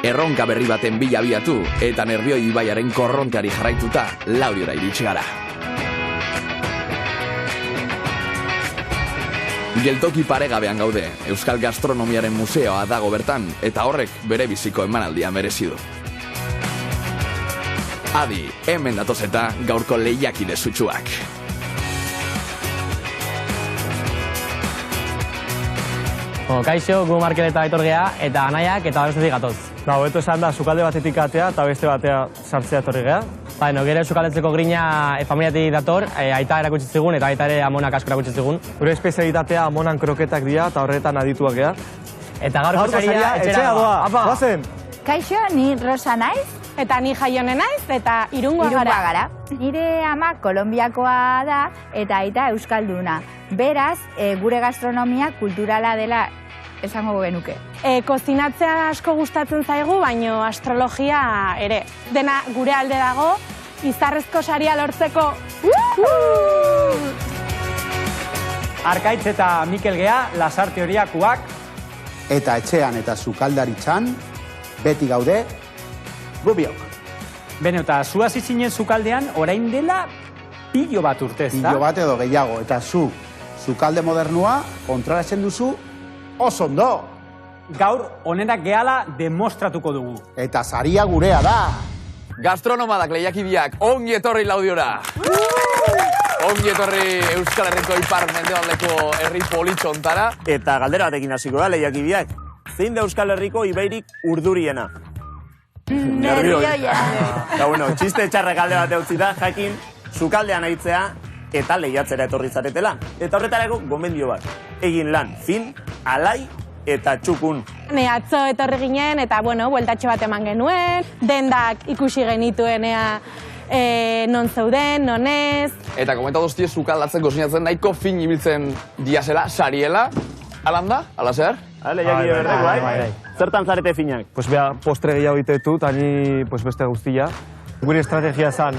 Erronka berri baten bila abiatu eta Nerbioi ibaiaren korronteari jarraituta Laudiora iritsi gara. Geltoki paregabean gaude, Euskal Gastronomiaren museoa dago bertan eta horrek bere biziko emanaldia merezi du. Adi, hemen datoz eta gaurko lehiakide sutsuak. Kaixo, gu Markel eta Aitor gea, eta anaiak eta bestetik gatoz. Hobeto esan da, sukalde batetik atea eta beste batea sartzea etorri gea. Gero sukaldetzeko grina familiatik dator, aita erakutsi zigun eta aita ere amonak asko erakutsi zigun. Gure espezialitatea amonan kroketak dira eta horretan adituak gea. Eta gaurko saria etxera doa. Bazen! Kaixo, ni Rosa naiz. Eta ni Jaione naiz, eta Irungoa gara. Nire ama Kolonbiakoa da eta aita euskalduna. Beraz, gure gastronomia kulturala dela esango genuke. Kozinatzea asko gustatzen zaigu, baino astrologia ere. Dena gure alde dago, izarrezko saria lortzeko. Arkaitz eta Mikel gea, lasar teoriakuak. Eta etxean eta sukaldaritzan, beti gaude, gubiok. Beno, eta zu hasi zinen sukaldean, orain dela pilo bat urte, ez da? Pilo bat edo gehiago, eta zu, sukalde modernua, kontrolatzen duzu, oso ondo. Gaur, onenak gehala demostratuko dugu. Eta saria gurea da. Gastronomadak lehiakideak, ongi etorri Laudiora! Ongi etorri Euskal Herriko ipar mendebaldeko herri politxontara. Eta galdera batekin hasiko da lehiakideak. Zein da Euskal Herriko ibairik urduriena? Nervioia. Eta bueno, txiste txarra galde bate utzita, jakin, sukaldean aitzea eta lehiatzera etorri zaretela. Eta horretarako gomendio bat. Egin lan, fin, alai eta txukun. Ne atzo etorri ginen eta, bueno, bueltatxo bat eman genuen, dendak ikusi genituenea non zeuden, non ez. Eta komentatu ztie sukaldatzen kozinatzen nahiko fin ibiltzen diazela, sariela. Alan da? Ala zer? Lehiakide berdeko, bai? Zertan zarete finak? Pues bea, postre gehiago itetu, eta ni beste guztia. Gure estrategia zan,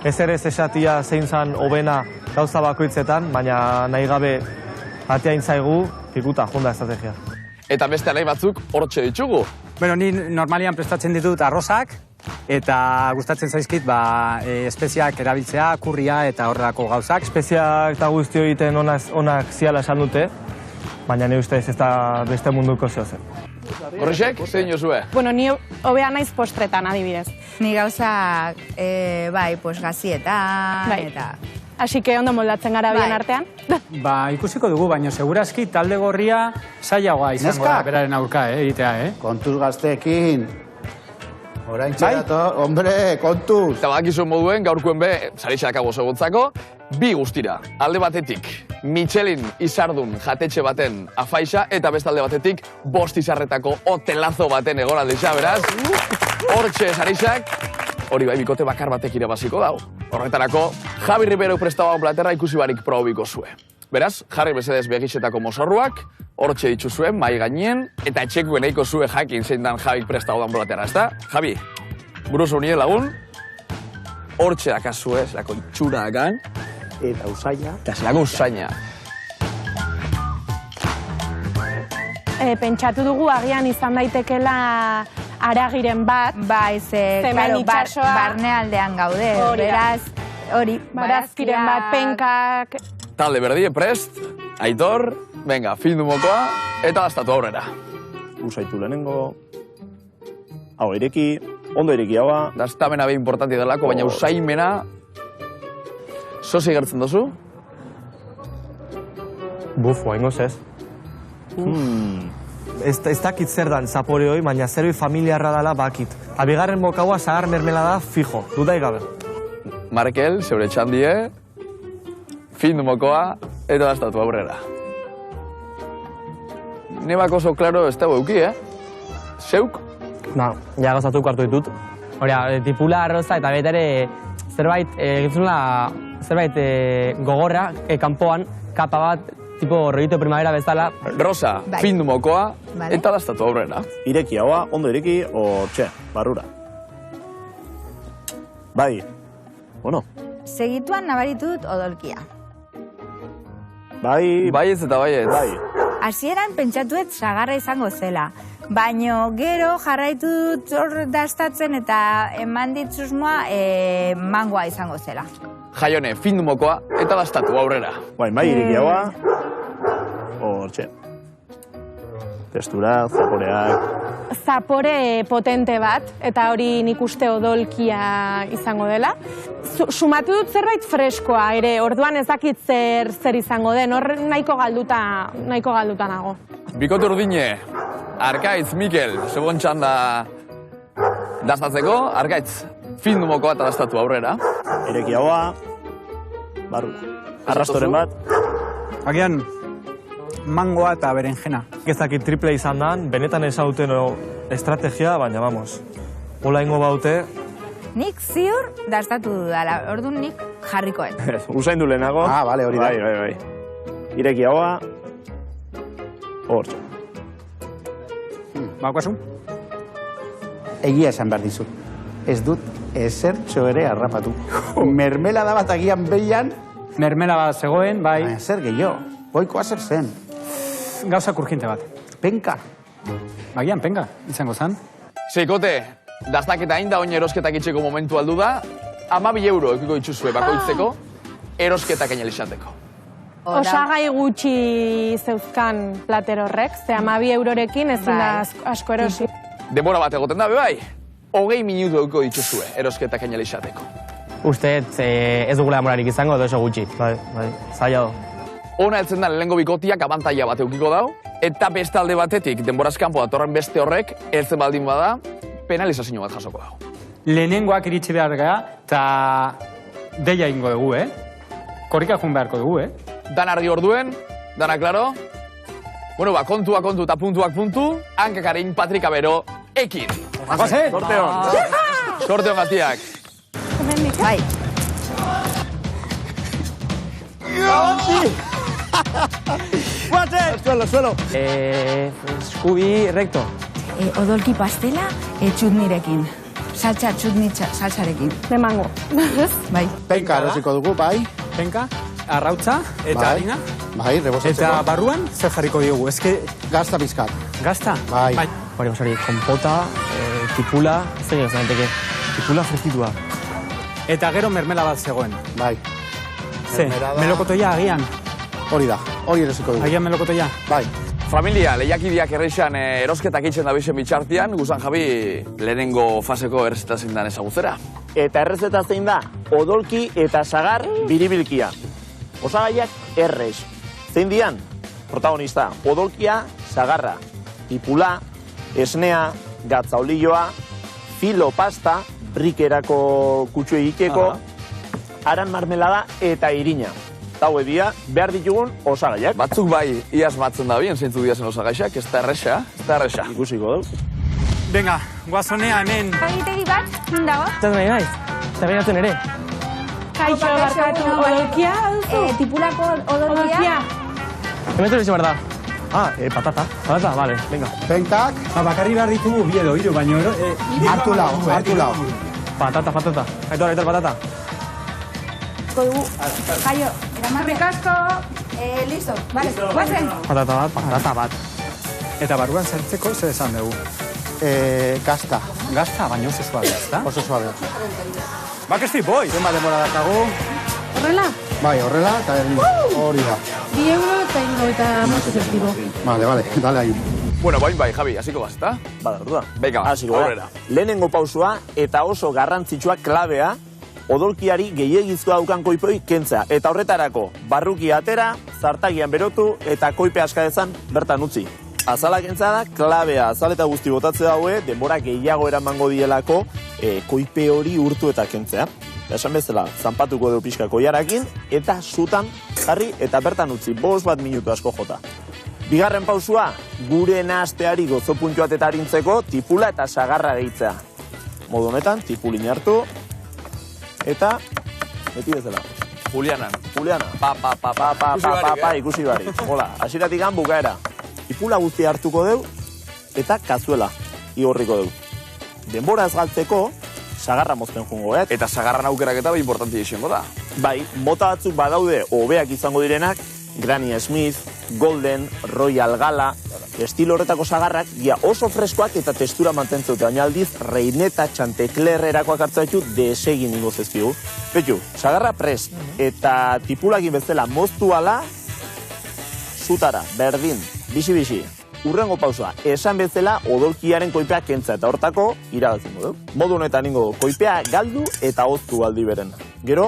ez esatia zein zan hobena gauza bakoitzetan, baina nahi gabe atea intzaigu, ikuta, jonda estrategia. Eta beste alai batzuk hortxe ditugu. Bueno, ni normalian prestatzen ditut arrozak, eta gustatzen zaizkit espeziak erabiltzea, kurria eta horrelako gauzak. Espeziak eta guztio egiten onak ziala esan dute, baina ne ustez ez da beste munduko zeo zen. Horrexek, zein jozue? Bueno, ni hobea naiz postretan adibidez. Ni gauzak, gazietan, eta... Así que ondo moldatzen gara bien artean. Ikusiko dugu, baina segurazki talde gorria zailagoa izango da beraren aurka, egitea, Kontuz gazteekin. Orain txerato, hombre, kontuz. Eta bakizuen moduen, gaurkoen be, saritxeak abozo gontzako, bi guztira. Alde batetik, Michelin izardun jatetxe baten afaixa, eta bestalde batetik, 5 izarretako hotelazo baten egoraldisa, beraz. Hortxe saritxak, hori bai, bikote bakar batek irabaziko dau. Horretarako, Javi Ribero prestagoan platerra ikusi barik probiko zue. Beraz, jarri bezedez begixetako mozorruak, hortxe dituzue, mai gainien, eta etxekuen eiko zue jakin zein dan Javik prestagoan platerra, ezta? Javi, buruzo nire lagun, hortxe dakazue, zelako itxura dakan, Eta usaina. eta zelako usaina. Pentsatu dugu agian izan daitekela aragiren bat. Claro, barnealdean gaude, beraz, hori, Barazkiren bat, penkak... Talde berdie prest, Aitor, venga, findu mokoa, eta dastatu aurrera. Usaitu lehenengo. Hau, ireki, ondo ireki haua. Dastamena be importanti delako, baina usaimena... Zozi gertzen dozu? Buf, oaingoz ez. Ez dakit zer dan zapore hoi, baina zeroi familiarra dela bakit. Abigarren bokaua zagar mermela da fijo, dudai gabe. Markel, zeure txandie, findu mokoa, eta dastatu aurrera. Nebak oso klaro ez dago euki, Zeuk? Ja gozatu hartu ditut. Horea, tipula arroza eta betere zerbait gogorra, kanpoan, kapa bat, tipo rollito primavera bezala. Rosa, findu mokoa, eta dastatu aurrera. Ireki haua, ondo ireki, txe, barrura. Bai, bueno. Segituan nabaritut odolkia. Bai. Baiez eta baiez. Bai. Hasieran pentsatuet sagarra izango zela. Baino gero jarraitu dut hor dastatzen eta eman ditzuzmoa mangoa izango zela. Jaione, findu mokoa eta dastatu aurrera. Bai, irekiagoa. Hortxe. Testura, zaporeak. Zapore potente bat, eta hori nik uste odolkia izango dela. Sumatu dut zerbait freskoa, ere, orduan ez dakit zer izango den, hor nahiko galduta nago. Bikote urdine, Arkaitz, Mikel, segon txanda dastatzeko, Arkaitz, findu mokoa eta dastatu aurrera. Irekiagoa. Barru. Arrastoren bat. Agian, mangoa eta berenjena. Ez dakit triple izan dan, benetan ezauten estrategia, baina vamos. Ola ingo baute. Nik ziur dastatu dudala, orduan nik jarrikoet. Usaindu lehenago. Ah, bale, hori da. Bai. Irekiagoa. Hortxe. Baukazu? Egia esan behar dizut. Ez dut ezertxo ere harrapatu. Mermelada bat agian behian, Mermela bat zegoen, bai, baina zer gehiago. Goikoa zer zen. gauza kurjinte bat. Penka. Agian, penga, izango zan. Seikote, dastaketa hain da oin erosketak itxeko momentu aldu da, 12 euro ekiko itxuzue bakoitzeko, erosketak ainel izateko. Osagai gutxi zeuzkan plater horrek, ze 12 eurorekin ezin da asko erosi. Denbora bat egoten da, bai, 20 minutu ekiko dituzue erosketak ainel izateko. Usteet ez dugula demorarik izango, edo oso gutxi. Bai, zaila do. Ona heltzen da lehenengo bikotiak abantaila bat eukiko dau, eta beste alde batetik, denboraz kanpo datorren beste horrek, heltzen baldin bada, penalizazio bat jasoko dago. Lehenengoak iritsi behar gara, eta deia ingo dugu, Korrika jun beharko dugu, Dan argi orduen, dana klaro. Bueno, kontua kontu eta puntuak puntu, hankakarin Patrika Bero, ekin. Sorteon. Sorteon gaztiak. Bai. Suelo. Scooby recto. Odolki pastela, txutnirekin. Saltza, saltzarekin. De mango. Bai. Penka erosiko dugu, bai. penka, arrautza eta Bai. harina. Bai, rebosatzeko. Eta barruan, zer jarriko diogu? Ezke, Gazta bizkat. gazta? Bai. Hori, kompota, tipula, zer ez daiteke. Tipula frikitua. Eta gero mermela bat zegoen. Bai. Ze, Mermelada. melokotoia agian? Hori da, hori erosiko dugu. Agian melokotoia? Bai. Familia, lehiakideak erreixan erosketak itxen da bizen bitxartian, guzan Javi lehenengo faseko errezeta zein dan ezagutzera. Eta errezeta zein da, odolki eta sagar biribilkia. Osagaiak errex. Zein dian, protagonista, odolkia, sagarra, tipula, esnea, gatzaolilloa, filo pasta, brikerako kutsu egiteko, aran marmelada eta irina. Taue dia, behar ditugun osagaiak. Batzuk bai, iaz matzen da bien, zeintzuk diazen osagaixak, ez da erresa, ez da erresa. Ikusiko dugu. Venga, guazonea hemen. Egitegi bat, dago? Zaz nahi naiz, eta behatzen ere. Kaixo, barkatu, odolkia duzu? Tipulako odolkia. Hemen zure behar da. Patata. Patata, vale, venga. Penkak, Bakarri behar ditugu bi edo hiru, baino hartu lau. Patata. Aitor, patata. Jaio, eramarre. Kasko. Listo, vale, guazen. Patata bat. Eta barruan sartzeko zer esan dugu. Gazta, Gazta, baino oso suabea, ezta? oso suave. Bakesti, boi! Zenba denbora dakagu? Horrela? Bai, horrela, eta hori da. 2 euro eta 50 zentibo. Vale, dale ahí. Bueno, bai, Javi, hasiko bazta? Bada, orduan. Venga, Hasiko gara. aurrera. Lehenengo pausua eta oso garrantzitsua klabea, odolkiari gehiegizkoa daukan koipoi kentzea. Eta horretarako, barruki atera, zartagian berotu eta koipe aska dezan bertan utzi. Azala kentzea da, klabea azal eta guzti botatze daue, denbora gehiago eramango dielako koipe hori urtu eta kentzea. Esan bezala, zanpatuko dugu pixka koiarakin, eta zutan jarri eta bertan utzi, 5 minutu asko jota. Bigarren pausua, gure nahasteari gozo puntuat eta harintzeko, tipula eta sagarra gehitzea. Modu honetan, tipulin hartu, eta beti bezala. Juliana. Ikusi barik. Hola, hasiratik bukaera. Tipula guzti hartuko deu, eta kazuela igorriko deu. Denbora ez galtzeko, sagarra mozten jungo, Eta sagarran aukeraketa bai importanti izango da. Bai, mota batzuk badaude hobeak izango direnak, Granny Smith, golden, royal gala, estilo horretako sagarrak, dia oso freskoak eta testura mantentzen dute, baina aldiz, reineta, txantekler erakoak hartza ditu, desegin ingo zezkigu. Betu, sagarra prest, eta tipulakin bezala moztu ala, zutara, berdin, bixi-bixi. Urrengo pausoa, esan bezala odolkiaren koipea kentza eta hortako iragatzen du. Modu honetan ingo koipea galdu eta hoztu aldi beren. Gero,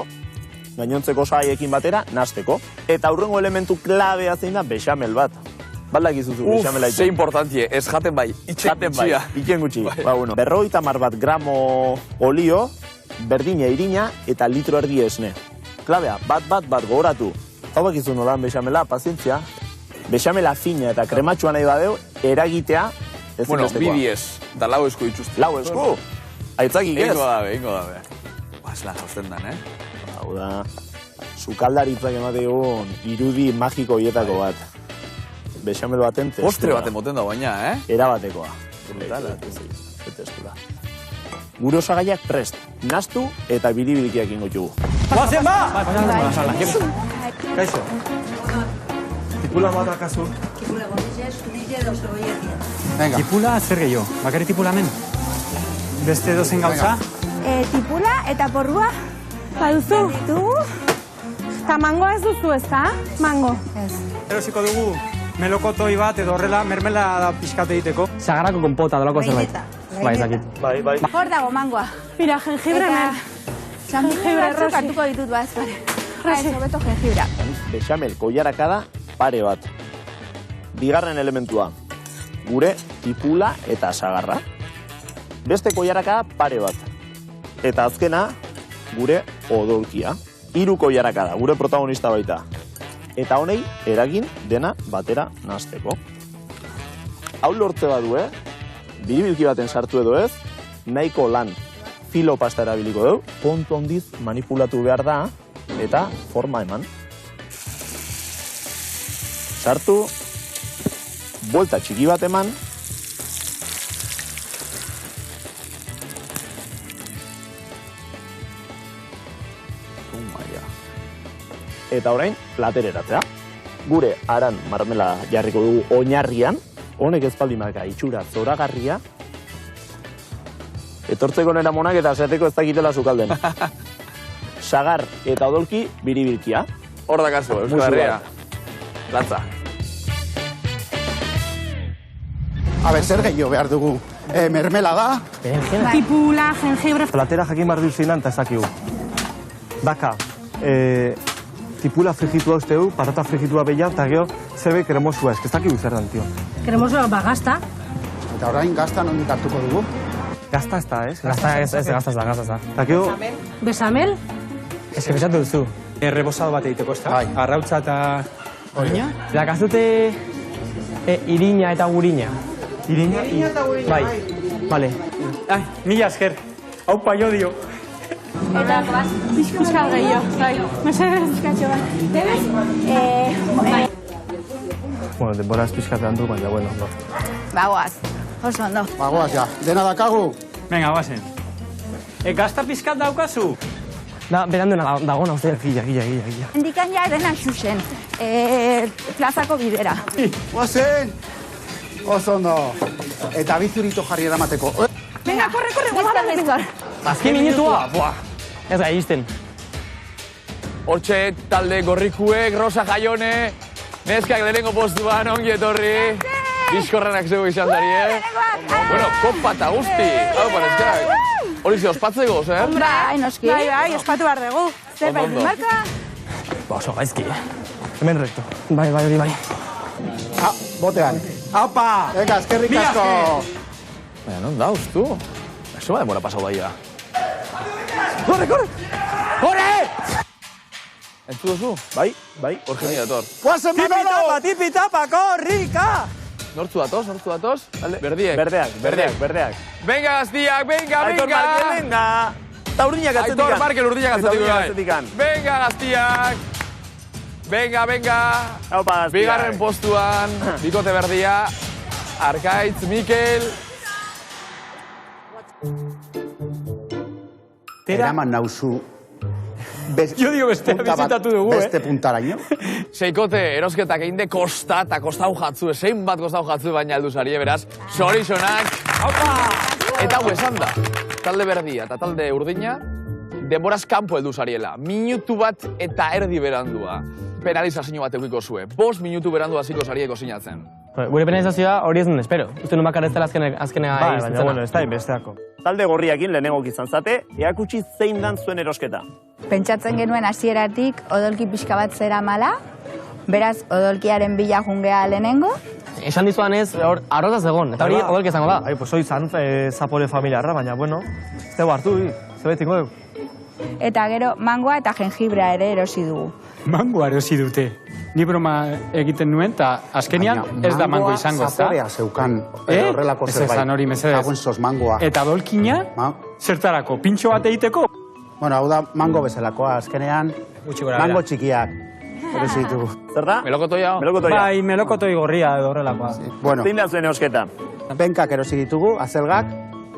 gainontzeko saiekin batera, nasteko. Eta aurrengo elementu klabea zein da bexamel bat. Baldak izuzu bexamela ze importantie, ez jaten bai, itxen gutxia. Itxen gutxi. Ba, bueno, 50 gramo olio, berdina irina eta litro erdi esne. Klabea, bat gogoratu. Hau bakizu nolan bexamela, pazientzia. Bexamela fina eta krematxua nahi badeu, eragitea ez Bueno, zinbestekoa. bidiez, da lau esku dituzte. Lau esku? Aitzakik ez? Ingo dabe. Ez lan jausten dan, Hau da, sukaldaritzak emategun irudi magiko hietako bat. Bexamel baten testura. Postre baten moten da baina, Erabatekoa. Testura. Gure osagaiak prest, nastu eta biribilikiak ingo txugu. Guazen ba! Kaixo. Tipula bat akazu. Tipula zer gehiago? Bakari tipula hemen? Beste dozen gauza? Tipula eta porrua. Baduzu, Ditugu? eta mangoa ez duzu ez da? Mango. Ez. Erosiko dugu melokotoi bat edo horrela mermela da pixkate egiteko. Sagarrako konpota dolako zerbait. Reineta. Bai, ezakit. Bai. Hor dago mangoa. Mira, jengibre hemen. Jengibre batzuk Rosi. hartuko ditut bat, pare. Rosi. Ez, hobeto jengibra. Bexamel koiarakada pare bat. Bigarren elementua, gure tipula eta sagarra. Beste koiarakada pare bat. Eta azkena, gure odolkia. 3 koiarakada, gure protagonista baita. Eta honei, eragin dena batera nasteko. Hau lortze badu, biribilki baten sartu edo ez, nahiko lan filo pasta erabiliko dugu, kontu handiz manipulatu behar da, eta forma eman. Sartu, buelta txiki bat eman, eta orain platereratzea. Gure aran marmela jarriko dugu oinarrian, honek ezpaldimaka itxura zoragarria, etortzeko nera monak eta esateko ez dakitela sukalden. Sagar eta odolki biribilkia. Hor dakazu, Euskal Musu Herria. bat. Latza. Zer gehiago behar dugu? Mermela da? Tipula, jengibre. Platera jakin behar duzinan eta ezakigu. Daka, tipula frigitua usteu, patata frigitua behian, eta gero zebe kremosua, ez dakigu zer dan, tio. Kremosoa bagasta. Eta orain gazta nondik hartuko dugu? Gazta ez da, ez? Gazta ez da. Eta gero, Besamel? Ez que besatu duzu. Errebosado bat egiteko, ez da? Bai. Arrautza eta... Orina? Dakazute irina eta gurina. irina, Bai, bale. Ai, mila esker. Hau paio dio. Eta, Pizkal gehiago, bai. Mesedez. pizkatxo bat. Debes? bueno, denbora ez pixkatean du, baina, bueno, no. Bagoaz, oso ondo. Bagoaz, ja. Dena dakagu? Venga, guazen. Gazta pizkat daukazu? Da, beranduna dagona, uste. Gila. Indikan ja dena xuxen. Plazako bidera. Guazen! Oso ondo. Eta bizurito jarri eramateko. Venga, korre, bizkor. Azken minutua! Buah, ez da, izten. Hortxe talde gorrikuek, Rosa Jaione, neskak lehenengo postuan, ongi etorri. Bizkorrenak zeu izan dari, Bueno, kopa eta guzti. Hau, neskak. Hori ze, ospatzeko, zer? Bai, noski. Bai, ospatu behar dugu. Zerbait, Ondo. marka. Ba, oso gaizki, Hemen recto. Bai, hori bai. Botean. Aupa! Ega, eskerrik asko. Baina, non dauz, tu? Eso demora pasau daia. Korre! Entzu duzu? Bai, Jorge ni dator. Guazen, Manolo! Tipitapa, korrika! Nortzu datoz? Alde, berdiek. Berdeak. Venga, gaztiak, venga! Aitor Markelen da. Eta urdinak atzetikan. Aitor Markel urdinak Eta atzetikan. Venga, gaztiak! Venga! Aupa, gaztiak. Bigarren postuan, bikote berdia, Arkaitz, Mikel. Eraman nauzu Jo digo bestea bizitatu dugu, Beste puntaraino. Seikote, erosketak egin de kosta eta kostau jatzu, zein bat kostau jatzu baina aldu zarie, beraz, zorionak. Eta hau esan da, talde berdia eta talde urdina, denboraz kanpo heldu zariela. Minutu bat eta erdi berandua. Penalizazio bat eukiko zue. 5 minutu berandu hasiko zarieko sinatzen. Gure penalizazioa hori ez duen espero. Uste nun bakar ez dela azkenea Baina, bueno, ez da inbesteako. Talde gorriakin lehenengok izan zate, eakutsi zein dan zuen erosketa. Pentsatzen genuen hasieratik odolki pixka bat zera mala, beraz odolkiaren bila jungea lehenengo, Esan dizuan ez, arrozaz egon, eta hori odolki izango da. Pues hoi zan zapore familiarra, baina, bueno, ez dugu hartu, zebetingo dugu. eta gero mangoa eta jengibrea ere erosi dugu. Mangoa erosi dute. Ni broma egiten nuen, eta azkenian ez da mango izango, ez da? Zaporea zeukan, horrelako Ez esan hori mesedez. Hauen sos mangoa. Eta dolkina, zertarako, pintxo bat egiteko? Bueno, hau da mango bezalakoa, azkenean mango txikiak. Erosi ditugu. Zer da? Melokotoia? Melokotoia. Bai, melokotoi gorria edo horrelakoa. Bueno, Zein da zuen erosketa? benkak erosi ditugu, azelgak.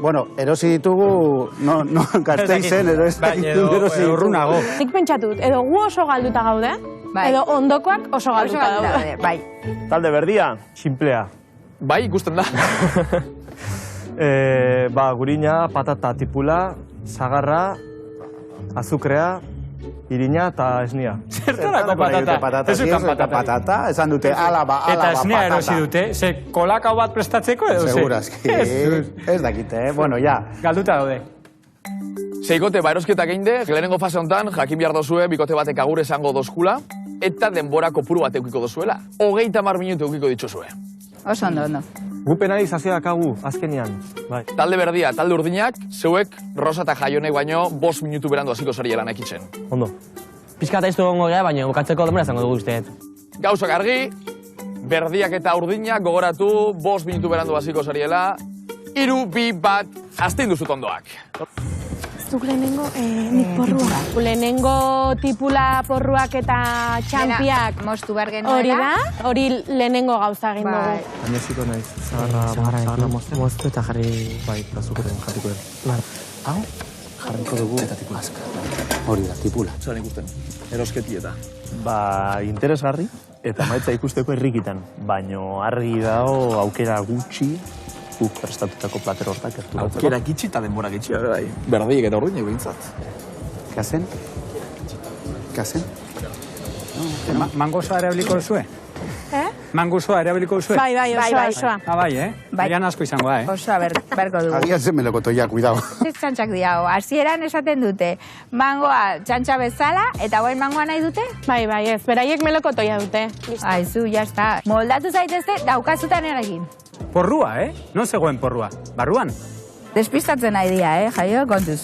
Bueno, erosi ditugu, no Gasteizen, erosi ditugu. Urrunago. Nik pentsatut, edo gu oso galduta gaude, Bai. edo ondokoak oso galduta daude. Bai. Talde berdia? Simplea. Bai, ikusten da. Gurina, patata tipula, sagarra, azukrea, irina eta esnia. Zertarako patata? Ez ukan Patata, esan dute, alaba Eta esnea patata. erosi dute, ze kolakao bat prestatzeko edo ze? Segurazki, ez dakite, bueno, ja. Galduta daude. Seikote, erosketak egin de, lehenengo fase honetan, jakin behar dozue, bikote batek agur esango dozkula, eta denbora kopuru bat eukiko dozuela. 30 minutu eukiko dituzue. Oso ondo. Gu penalizazioa dakagu, azkenian. Bai. Talde berdia, talde urdinak, zeuek, Rosa eta Jaionek baino 5 minutu berandu hasiko zariela nahikitzen. Ondo. Pizka eta iztu gongo gara, baina bukatzeko denbora izango dugu usteet. Gauzak argi, berdiak eta urdinak gogoratu 5 minutu berandu hasiko zariela, 3, 2, 1, hastin duzut ondoak. Zuk lehenengo, nik porrua. Lehenengo tipula porruak eta txampiak Mostu behar hori genuela. da, hori lehenengo gauza egin Bai. dugu. Baina naiz, zaharra moztu eta jarri, bai, azukeren jarriko den. Hau, jarriko dugu. Eta tipula. Hori da, tipula. Zaren ikusten, erosketi eta. Interesgarri, eta maitza ikusteko errikitan. Baino argi dago aukera gutxi, guk prestatutako plater hortak erturatzeko. Aukera gitxi eta denbora gitxi, bai. Berdiek eta urdinek behintzat. Kasen? Kasen? Mangosoa erabiliko duzue? Mangosoa erabiliko duzue? Bai, osoa. Bai, Bai. Arian asko izango da, Osoa berko dugu. Agian zen melokotoia, cuidao. Ez txantxak diago. Hasieran esaten dute, mangoa txantxa bezala, eta guain mangoa nahi dute? Bai, ez, beraiek melokotoia dute. Aizu, jazta. Moldatu zaitezte, daukazutan egin. Porrua, Non zegoen porrua? Barruan? Despistatzen nahi dia, Jaio, kontuz.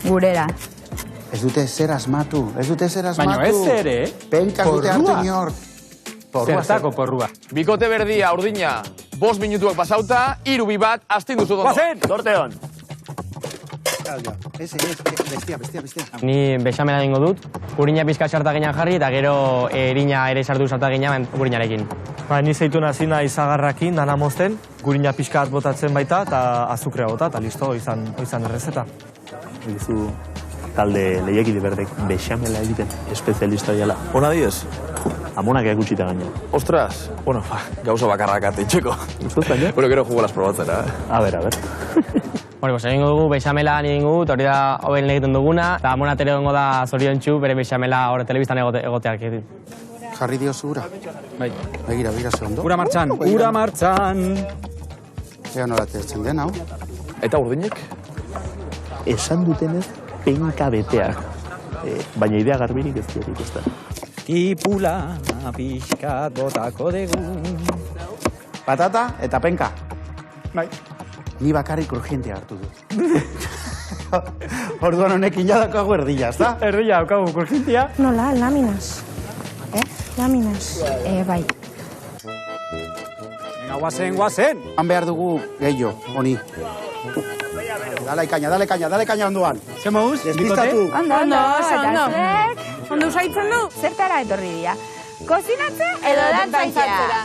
Gurera. Ez dute zer asmatu, Baina ez ere, Penka dute hartu porrua. inor. Zertako porrua. Bikote berdia, urdina, 5 minutuak pasauta, 3, 2, 1, hastin duzut ondo. Guazen! Dorteon! Bestia. Ni bexamela egingo dut, gurina pizka sartaginan jarri, eta gero erina ere sartu sartaginan gurinarekin. Ni zeitu nazina izagarrakin, dana mozten, gurina pixka bat botatzen baita, eta azukrea bota, eta listo, izan errezeta. Egizu talde lehiakide berdek bexamela egiten espezialista diala. Hona diez? Amonak eakutsita gaina. Ostras, bueno, gauza bakarrak atitxeko. Uztut baina? Bueno, gero jugolas probatzera. A ber. Bueno, pues egingo dugu bexamela egingo dut, hori da hoben egiten duguna, eta Amonat ere egongo da zoriontsu bere bexamela hor telebistan egoteak. Jarri diozu ura. Bai. Begira, ze ondo. Ura martxan. Ea nola tetzen den, hau. Eta urdinek? Esan dutenez, penka beteak. Baina idea garbirik ez dira ikusten. Tipula pixkat botako dugu. Patata eta penka. Bai. Ni bakarrik urgentea hartu dut. Orduan honekin jadakago erdila, ezta? Erdia, haukagu kurgintia. Nola, laminas. Laminas. Bai. Guazen. Han behar dugu gehiago, honi. Dale kaina onduan. Zer mauz, Despistatu. Ondo. Ondo usaitzen du? Zertara etorri dira. Kozinatzea edo dantzatzea.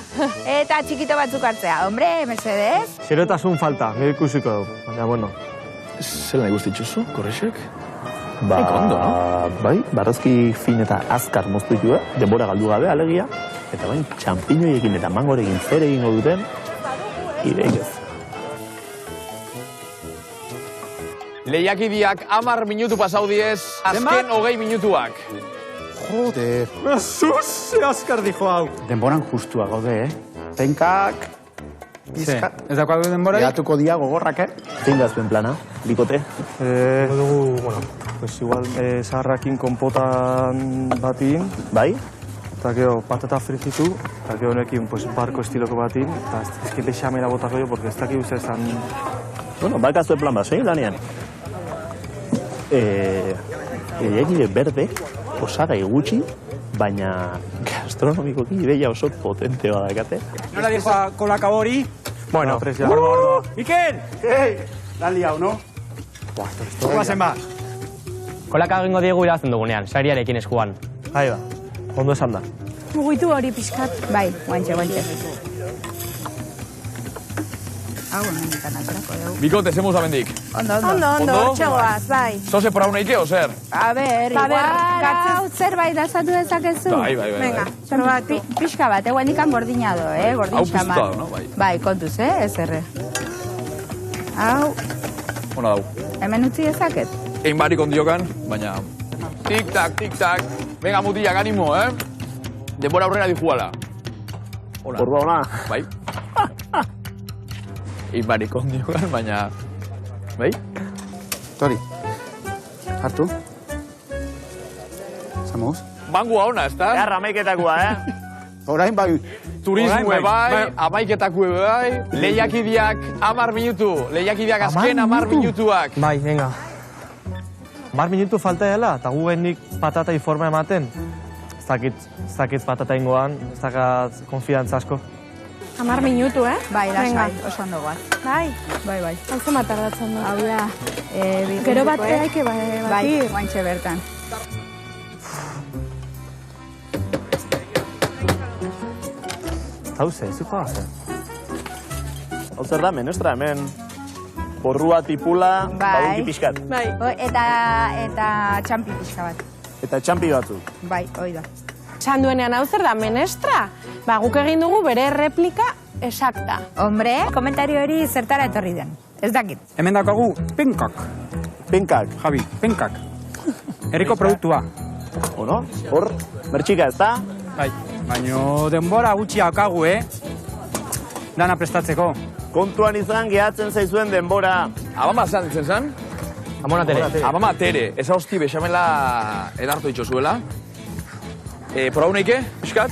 Eta txikito batzuk hartzea. Hombre, mesedez. Zerotasun falta, nire ikusiko dugu, baina bueno. Zer nahi guztitzuzu, korrexek? ondo, no? Bai, barrozki fin eta azkar moztu ditu, denbora galdu gabe, alegia, eta bain, txampiñoiekin eta mangorekin zer egingo duten, ideik ez. Lehiakideak 10 minutu pasau diez, azken 20 minutuak. Joder. Sus, azkar dijo hau. Denboran justua gaude, Penkak, pizkat. Ez daukatu denbora? Gatuko dia gogorrak, Zein da zuen plana, bikote? Dugu, bueno, pues igual zaharrakin konpotan batin, Bai? eta gero patata frijitu, eta gero honekin pues, barko estiloko batin, eta ez que bexamela botako jo, porque ez dakik uste esan... Bueno, bakazue plan bat, lanean. Lehiakide berde, osagai gutxi, baina gastronomikoki ideia oso potente badakate. Nola dijo kolaka hori? Bueno, ya. Iker! lan liau, no? Guazen ba. Kolaka egingo diegu irazten dugunean, sariarekin eskuan. Ahí da, ondo esan da. Mugitu hori pixkat. Bai, guantxe. Hau, hemendikan aterako dugu. Bikote, zemuz amendik. Ondo, txegoaz, bai. Zoze por hau neike, ozer? A ber, Ba, ber, igual hau zerbait asatu dezakezu. Bai. Venga, Zerbait, pixka bat, guendikan gordinado, gordin Hau xamar. piztuta da, no? Bai. Bai, kontuz, ez erre. Hau, Hona dau. hemen utzi dezaket. Egin barik ondiokan, baina... Tik-tak. Venga, mutilak, animo, Denbora aurrera dijuala. Orba ona. Bai. Egin barik ondiokan, baina... Bai? Tori, hartu. Zamuz. Mangua ona, ez da? Garra maiketakoa, Orain bai, Turismoe Orain bai, bai, amaiketakue bai, lehiakideak 10 minutu, lehiakideak azken 10 minutuak. Bai, venga. 10 minutu falta dela, eta gu gendik patata informa ematen. Ez dakit patata ingoan, ez dakat konfidantza asko. 10 minutu, Bai, Venga. lasai, oso ondo goaz. Bai, Bai. hau zema tardatzen du. Hau da, Gero bat eraike Bai, batir. guantxe bertan. Hau ze, zuko gazen. Hau zer da, menestra, hemen porrua tipula, Bai. badunki pixkat. Bai. Eta txampi pixka bat. Eta txampi batzuk. Bai, hoi da. Esan duenean hau zer da, menestra? Ba, guk egin dugu bere replika esakta. Hombre, komentario hori zertara etorri den. Ez dakit. Hemen daukagu penkak. Penkak, Javi, penkak. Herriko produktua. ono? Hor, mertxika ez da? Bai. Baina denbora gutxi daukagu, Dana prestatzeko. Kontuan izan gehatzen zaizuen denbora. Abama zan ditzen zan? Amona tere. Abama tere, eza hosti bexamela edartu ditxozuela. Por hau neike, pixkat?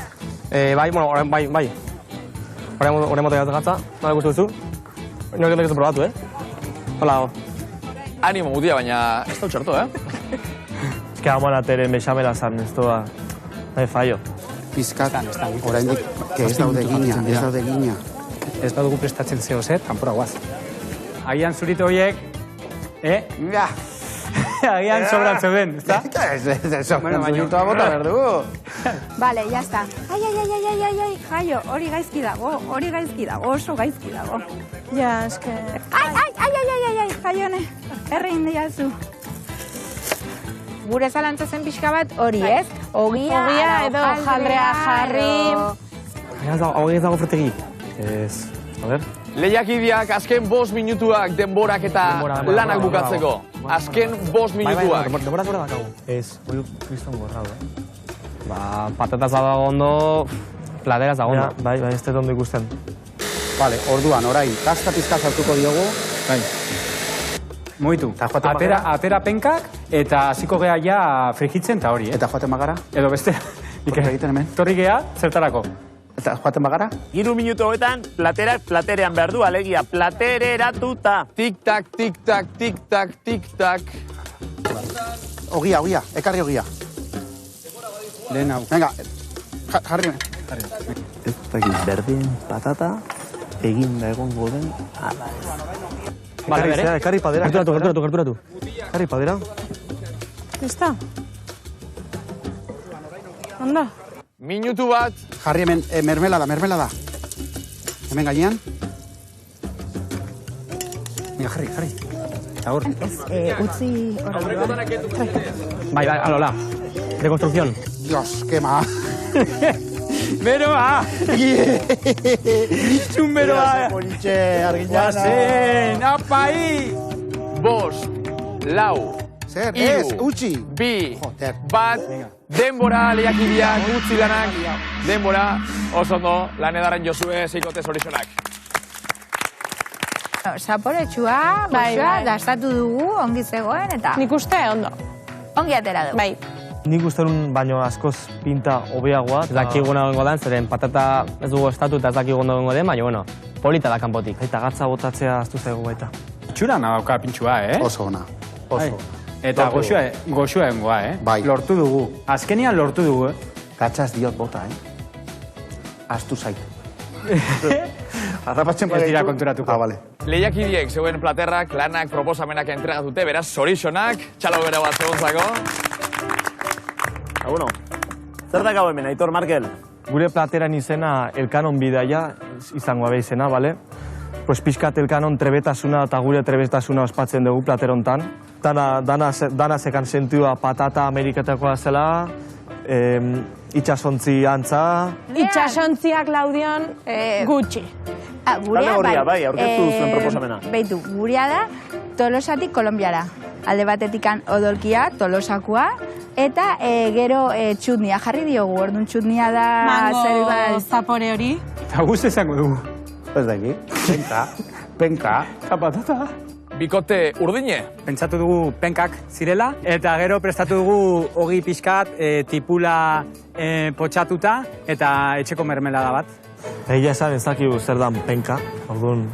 Bai, bueno, bai. Horrein motea gatza, nola guztu duzu? Nire ez probatu, Hola, Animo mutia, baina ez da txarto, Ez que amona tere bexamela zan, ez doa. Nahi fallo. pizkat, oraindik, ez daude gina. Ez badugu prestatzen zeo zer, kanpora guaz. Agian zuritu horiek, Ja, agian sobratzen den, ezta? Bueno, minutua bota behar dugu. Bale, jazta. Ai, jaio, hori gaizki dago, oso gaizki dago. Ja, eske... Ai, jaione, errein diazu. Gure zalantza zen pixka bat hori, ez? Ogia edo jaldrea jarri. Hau ez dago frutegi. Ez, a ver. Lehiakideak azken 5 minutuak denborak eta lanak bukatzeko. Azken 5 minutuak. Denbora dakagu. Ez, hori kriston gorrau, Ba, patataz dago ondo, plateraz dago ondo. Bai, ez dut ondo ikusten. Vale, orduan, orain, kasta pizka sartuko diogu. Bai. Moitu. Eta joaten bagara? Atera penkak eta hasiko gea ja frijitzen eta hori, Eta joaten bagara? Edo beste. Zer egiten hemen? Torri gea, zertarako. Eta joaten bagara? 3 minutu hoetan, platerak platerean behar du, alegia, platereratuta. Tik-tak, tik-tak, tik-tak, tik-tak. Ogia, ekarri ogia. Lehen hau. Venga, jarri. Ez dakit, berdin patata, egin da egongo den, ala ez. Bale, bere. Ekarri padera. Gerturatu. Ekarri padera. Ezta? Ondo? Minutu bat, Jarri hemen, mermelada. Hemen gainean. Venga, jarri. Eta hor. Utzi horrela. Bai, alola. De construcción. Dios, quema. Beroa! Itxun beroa! Politxe, arginana. Guazen, apai! 5, 4, Zer, Hiru. ez, utzi. 2, Joder. 1, denbora lehiakideak, gutxi lanak, denbora, oso ondo, lan edarren Josue, Seikote zorixonak. Zaporetsua, Bai, goxoa, bai. dastatu dugu, ongi zegoen, eta Nik uste ondo. ongi atera dugu. Bai. Nik uste duen baino askoz pinta hobeagoa. Ez dakiguna gongo dan, zeren patata ez dugu estatu eta ez dakiguna gongo den, baina, bueno, polita da kanpotik. Eta gatza botatzea aztu zaigu baita. Itxura nauka pintxua, Oso ona. Oso. Eta goxua engoa, Bai. Lortu dugu. Azkenian lortu dugu, Gatxaz diot bota, Astu zait. Arrapatzen Ez dira konturatuko. Ah, bale. Lehiakideek zeuen platerrak, lanak, proposamenak entregatute, beraz, zorixonak, txalo bera bat zegontzako. Bueno, zer da gau hemen, Aitor Markel? Gure plateran izena Elkanon bidaia izango abe izena, bale? Pues pixkat Elkanon trebetasuna eta gure trebetasuna ospatzen dugu platerontan. Dana zekan sentua patata ameriketakoa zela, itxasontzi antza. Itxasontziak Laudion gutxi. Talde gorria, bai, aurkeztu zuen proposamena. Beitu, gurea da Tolosatik Kolonbiara. Alde batetikan odolkia, Tolosakoa, eta gero txutnia jarri diogu. Orduan txutnia da Mango zapore hori. Eta guz esango dugu. Ez daki. Penka. Eta patata. Bikote urdine, Pentsatu dugu penkak zirela, eta gero prestatu dugu ogi pixkat, tipula potxatuta, eta etxeko mermelada bat. Egia esan ez dakigu zer dan penka, orduan...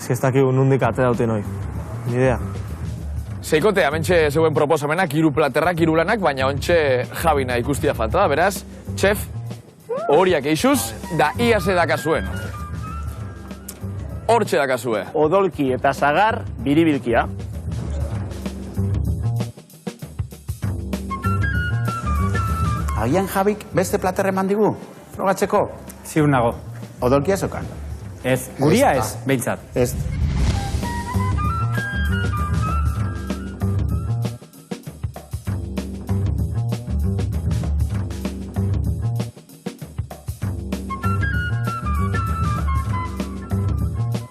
Ez dakigu nundik atera duten hoi. Ni idea. Seikote, hementxe zeuen proposamenak, 3 platerrak, 3 lanak, baina ontxe Jabina ikustia falta da, beraz, txef, horiak eixuz, da iase dakazuen. Hortxe dakazue. Odolki eta sagar biribilkia. Agian Jabik beste platerre mandigu? Frogatzeko? Ziur nago. Odolkia zokan? Ez, guria Ez, ez, behintzat. Ez.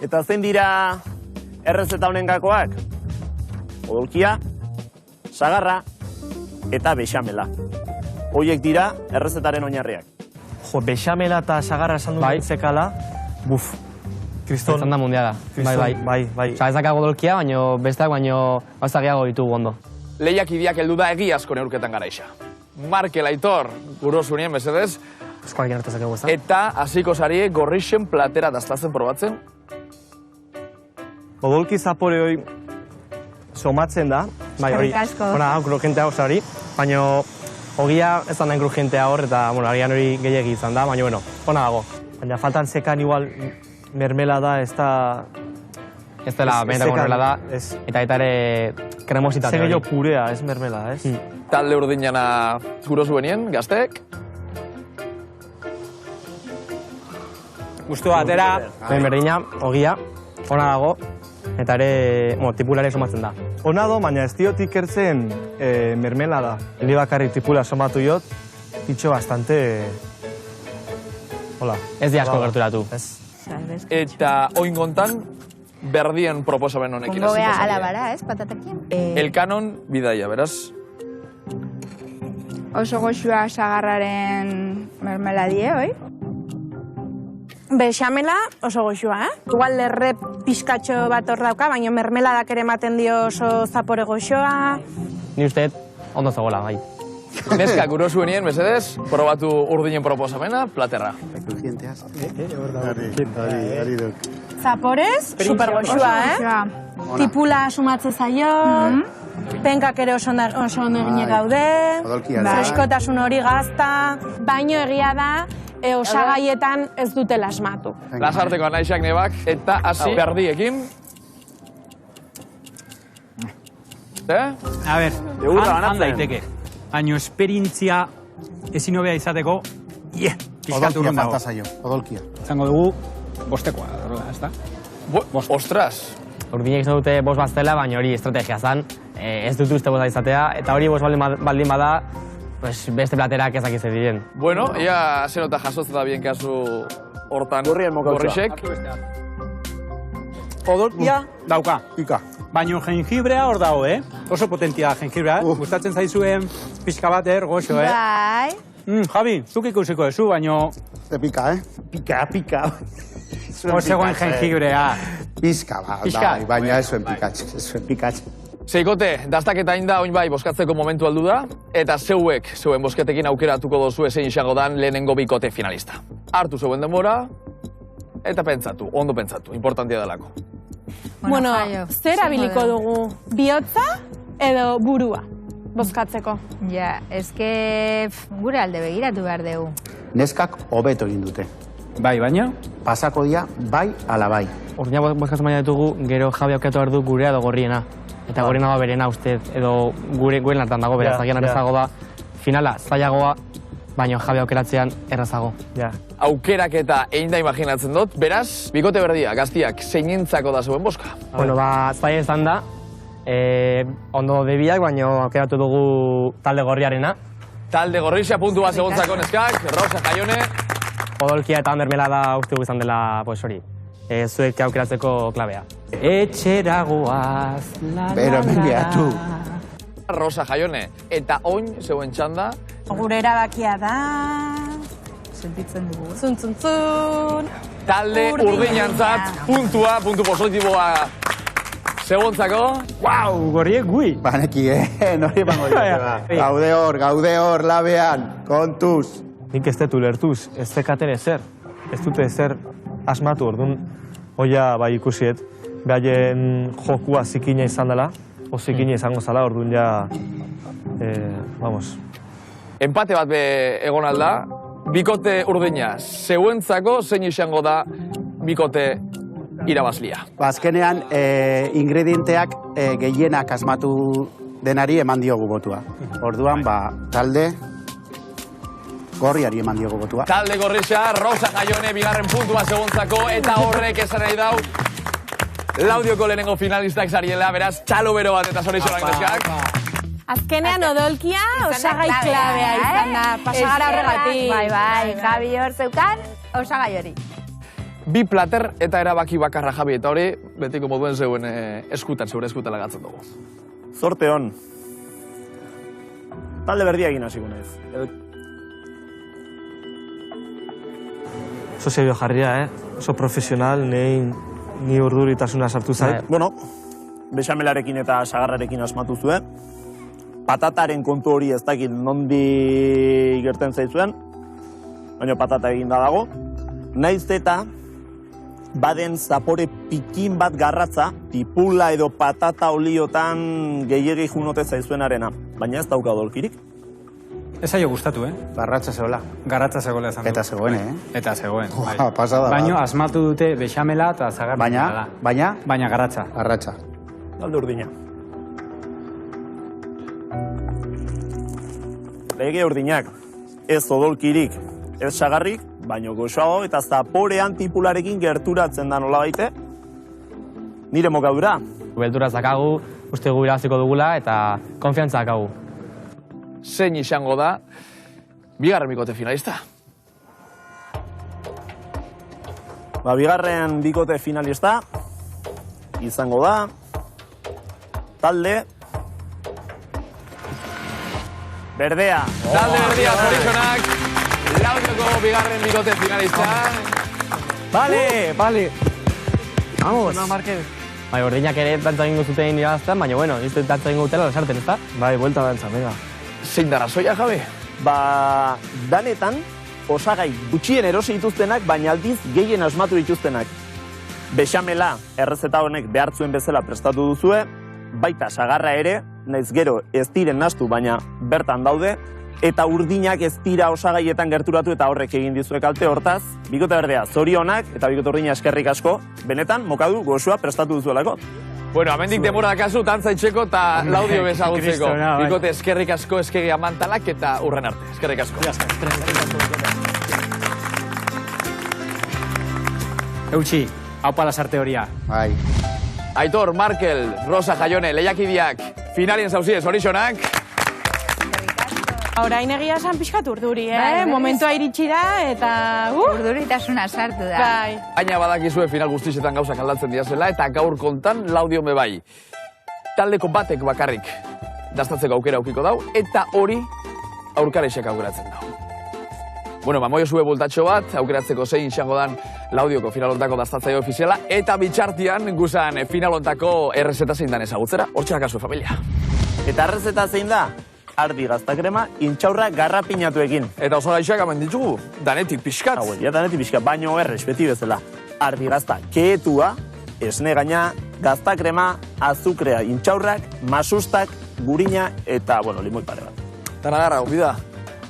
Eta zein dira errezeta honen gakoak? Odolkia, sagarra eta bexamela. Hoiek dira errezetaren oinarriak. Jo, bexamela eta sagarra esan duen zekala, buf, kriston... Izan da mundiala. Bai. Osa, ez dakago dolkia, baina besteak baino gauza gehiago ditugu ondo. Lehiakideak heldu da egiazko neurketan garaixa. Markel Aitor, gurosunien mesedez, Eskoarekin hartu zakegu, ez da? eta hasiko zarie gorrixen platera daztatzen probatzen. Odolki zapore hoi somatzen da. Bai, hori, Eskerrik asko. hona, krujentea oso hori, baina ogia ez da nahi krujentea hor, eta, bueno, agian hori gehiagi izan da, baina, bueno, hona dago. Baina faltan zekan igual mermelada ez da... Ez dela benetako horrela da, ez. eta ere kremositate Ze hori. gehiago purea, ez mermelada, ez? Talde urdinana gurosuenien, gazteek. Guztu atera, Ben berdina, ogia, hona dago, eta ere, tipulare somatzen da. Hona do, baina ez diotik ertzen mermelada. Ni bakarrik tipula somatu jot, itxo bastante... Hola. Ez di asko gerturatu. Ez. Eta oingontan, berdien proposamen honekin. Ongo hasiko gea zarie. alabara, ez, patatekin? Elkanon bidaia, beraz. Oso goxua sagarraren mermeladie, oi? Bexamela oso goxua, Igual lerre pixkatxo bat hor dauka, baina mermeladak ere ematen dio oso zapore goxoa. Ni usteet ondo zegoela, bai. Neska, gurosuenien, mesedez, probatu urdinen proposamena, platerra. Crujienteaz. Zaporez, super goxoa, Tipula sumatze zaio, penkak ere oso ondo eginek gaude, Odolkia da. freskotasun hori gazta, baino egia da, osagaietan ez dutela asmatu. Lasarteko anaixak nebak, eta hasi berdiekin. a ber, Egurra han banatzen. daiteke. Baina esperientzia ezin hobea izateko, pixkatu Odolkia urrun dago. falta zaio, odolkia. Zango dugu, bostekoa, ez da? Ostras, Urdinek izan dute bost bat zela, baina hori estrategia zan. Ez dut uste bosta izatea, eta hori bost baldin bada, beste platerak ezakitze diren. Bueno, ia zenota jasotzen da bien kasu hortan Gorrixek. Odolkia dauka. Pika. Baina jengibrea hor dago, Oso potentia jengibrea. Gustatzen zaizuen pixka bat goxo, Bai. Javi, zuk ikusiko ezu, baina Pika, Pika. osegoen jengibrea. Pizka, bai, baina ez zuen pikatxe. Seikote, dastaketa inda oin bai boskatzeko momentu aldu da, eta zeuen bosketekin aukeratuko dozu zein izango dan lehenengo bikote finalista. Hartu zeuen denbora, eta pentsatu, ondo pentsatu, importantia delako. Bueno, Jaio, zer abiliko dugu? Bihotza edo burua bozkatzeko? Ja, eske gure alde begiratu behar dugu. Neskak hobeto egin dute. Bai, baina? Pasako dia, bai ala bai. Urdina bozkatzen baina ditugu, gero Javi aukatu behar du gurea edo gorriena. Eta gorriena da berena uste, edo gure lantan dago, beraz, agian errazago da. Finala, zailagoa, baina Javi aukeratzean errazago. Aukerak eta egin da imaginatzen dut, beraz, bikote berdia, gaztiak, zeinentzako da zeuen boska? Bueno, zaila izan da, ondo debiak, baina aukeratu dugu talde gorriarena. Talde Gorrixa puntu bat segontzako neskak, Rosa Jaione. Odolkia eta mermelada uste izan dela, pues hori, zuek aukeratzeko klabea. Etxera goaz, Pero mendiatu. Rosa Jaione, eta oin zeuen txanda, Gure erabakia da... Sentitzen dugu. Zuntzuntzun. talde urdinantzat, puntu positiboa segontzako. Wow, gorriek gui! Baneki, nori emango dira. Gaude hor, labean, kontuz. Nik ez dut ulertuz, ez zekaten ezer. Ez dute ezer asmatu, orduan, oia bai ikusiet, behaien jokua zikina izan dela, o zikina izango zala, orduan ja, vamos. Empate bat be egon alda, bikote urdina zeuentzako zein izango da bikote irabazlia. Azkenean, ingredienteak gehienak asmatu denari eman diogu botua. Orduan, talde gorriari eman diogu botua. Talde Gorrixa, Rosa Jaione, bigarren puntua segontzako, eta horrek esan nahi dau, Laudioko lehenengo finalistak zariela, beraz, txalo bero bat eta zorixonak neskak. Azkenean odolkia osagai klabea izan da, pasagara horregatik. Bai, Javi hor zeukan, osagai hori. Bi plater eta erabaki bakarra Javi, eta hori, betiko moduen zeuen zeure eskutan lagatzen dugu. Zorte hon. Talde berdia egin hasiko naiz. Oso serio jarria, oso profesional, ni urduritasuna sartu zait. Bueno, bexamelarekin eta sagarrarekin asmatu zuen. Patataren kontu hori ez dakit nondi gerten zaizuen, baina patata eginda dago. Naiz eta baden zapore pikin bat garratza, tipula edo patata oliotan gehiegi junote zaizuenarena, baina ez dauka odolkirik. Ez aio gustatu, Garratza zegoela. Garratza zegoela esan du. Eta zegoen, Eta zegoen, bai. Pasada Baina asmatu dute bexamela eta zagar. Baina garratza. garratza. Talde urdina. Lege urdinak, ez odolkirik, ez sagarrik, baino goxoago eta zaporean tipularekin gerturatzen da nola baite. Nire mokadura. Beltura zakagu, uste gu irabaziko dugula eta konfiantza zakagu. Zein izango da, bigarren bikote finalista. Bigarren bikote finalista, izango da, talde berdea. Talde berdia, zorixonak, Laudioko bigarren bikote finalista. Vale. Vamos. Bai, ordinak ere dantza egingo zuten irabazten, baina bueno, ez dut dantza egingo dutela lasarten, ezta? Bai, buelta dantza, venga. Zein da razoia, Javi? Danetan, osagai gutxien erosi dituztenak, baina aldiz gehien asmatu dituztenak. Bexamela, errezeta honek behartzuen bezala prestatu duzue, baita sagarra ere, naiz gero ez diren nastu, baina bertan daude, eta urdinak ez dira osagaietan gerturatu eta horrek egin dizuek kalte hortaz. Bikote berdea, zorionak eta bikote urdina eskerrik asko, benetan, mokadu goxua prestatu duzuelako. Bueno, amendik demora dakazu, tantza itxeko eta Laudio bezagutzeko. Bikote eskerrik asko, eskegi amantalak eta urren arte. Eskerrik asko. Eutxi, haupa lasarte horia. Bai. Aitor, Markel, Rosa Jaione, lehiakideak, finalien zauziez, horixonak. Orain egia esan pixkat urduri, Bai, momentua iritsi da, eta... Urduritasuna sartu da. Bai. Baina badakizue final guztietan gauzak aldatzen diazela, eta gaur kontan laudio me bai. Taldeko batek bakarrik dastatzeko aukera aukiko dau, eta hori aurkareixek aukeratzen dau. Bueno, moio zue bultatxo bat, aukeratzeko zein izango dan laudioko finalontako dastatzaio ofiziala, eta bitxartian guzan finalontako errezeta zein dan ezagutzera, hortxe dakazue, familia. Eta errezeta zein da? Ardi gaztakrema, intxaurra garrapinatuekin. Eta oso gaixoak hemen ditugu, danetik pixkat. Ja, danetik pixkat, baino errez, beti bezala. Ardi gazta, keetua, esne gaina, gaztakrema, azukrea, intxaurrak, masustak, gurina, eta, bueno, limoi pare bat. Dana garra, bida.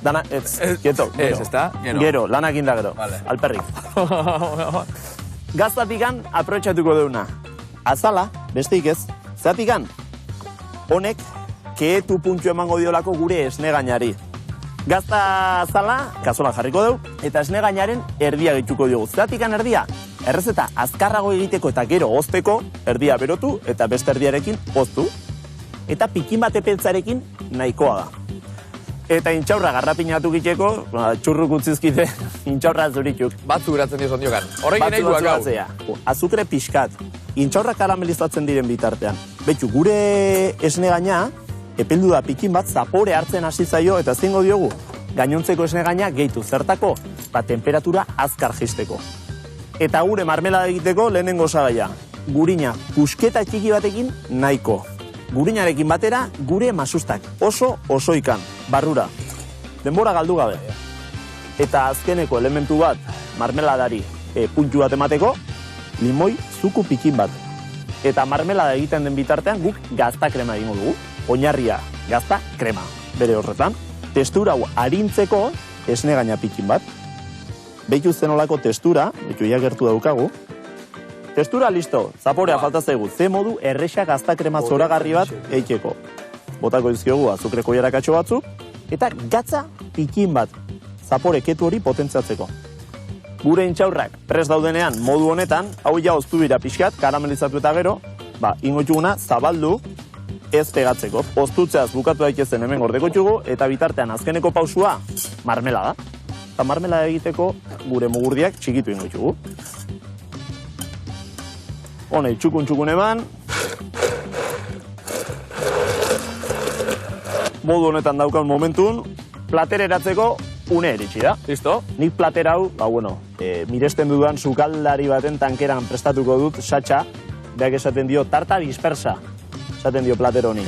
Dana, quieto. Ez, ezta? Gero, lanak inda gero, alperrik. Gaztatikan aprobetxatuko deuna. Azala, besteik ez, zatikan, honek, keetu puntxo emango diolako gure esne gainari. Gazta azala, kazola jarriko dugu, eta esne gainaren erdia gehituko diogu. Zeratikan erdia, errezeta azkarrago egiteko eta gero ozteko, erdia berotu eta beste erdiarekin oztu. Eta pikin bat epeltzarekin nahikoa da. Eta intxaurra garrapinatu giteko, txurruk utzizkite, intxaurra zurituk. Batzu geratzen dizon diokan. Horrekin nahi duak hau. Azukre pixkat, intxaurra karamelizatzen diren bitartean. Betxu, gure esne gaina, epeldu da pikin bat, zapore hartzen hasi zaio, eta zingo diogu, gainontzeko esne gaina gehitu zertako, temperatura azkar jisteko. Eta gure marmelada egiteko lehenengo osagaia, gurina pusketa txiki batekin nahiko. Gurinarekin batera, gure masustak, oso ikan, barrura. Denbora galdu gabe. Eta azkeneko elementu bat, marmeladari puntu bat emateko, limoi zuku pikin bat. Eta marmelada egiten den bitartean guk gazta krema egingo dugu. Oinarria gazta krema. Bere horretan, testura hau arintzeko esne gaina pikin bat. Behitu zenolako testura, behitu iagertu daukagu. Testura listo, zaporea falta zaigu. Ze modu erresa gazta krema zoragarri bat eiteko. Botako dizkiogu azukreko jarakatxo batzuk, eta gatza pikin bat. Zapore ketu hori potentziatzeko. Gure intxaurrak prest daudenean modu honetan, hau ja oztu dira pixkat, karamelizatu eta gero, ingotxuguna zabaldu ez pegatzeko. Oztutzeaz bukatu daitezen hemen gordeko txugu, eta bitartean azkeneko pausua marmelada. Eta marmelada egiteko gure mugurdiak txikitu ingotxugu. Hone, txukun eman. Modu honetan daukan momentun, plater eratzeko une eritsi da. Listo. Nik plater hau, miresten dudan sukaldari baten tankeran prestatuko dut satxa, beak esaten dio tarta dispersa, esaten dio plater honi.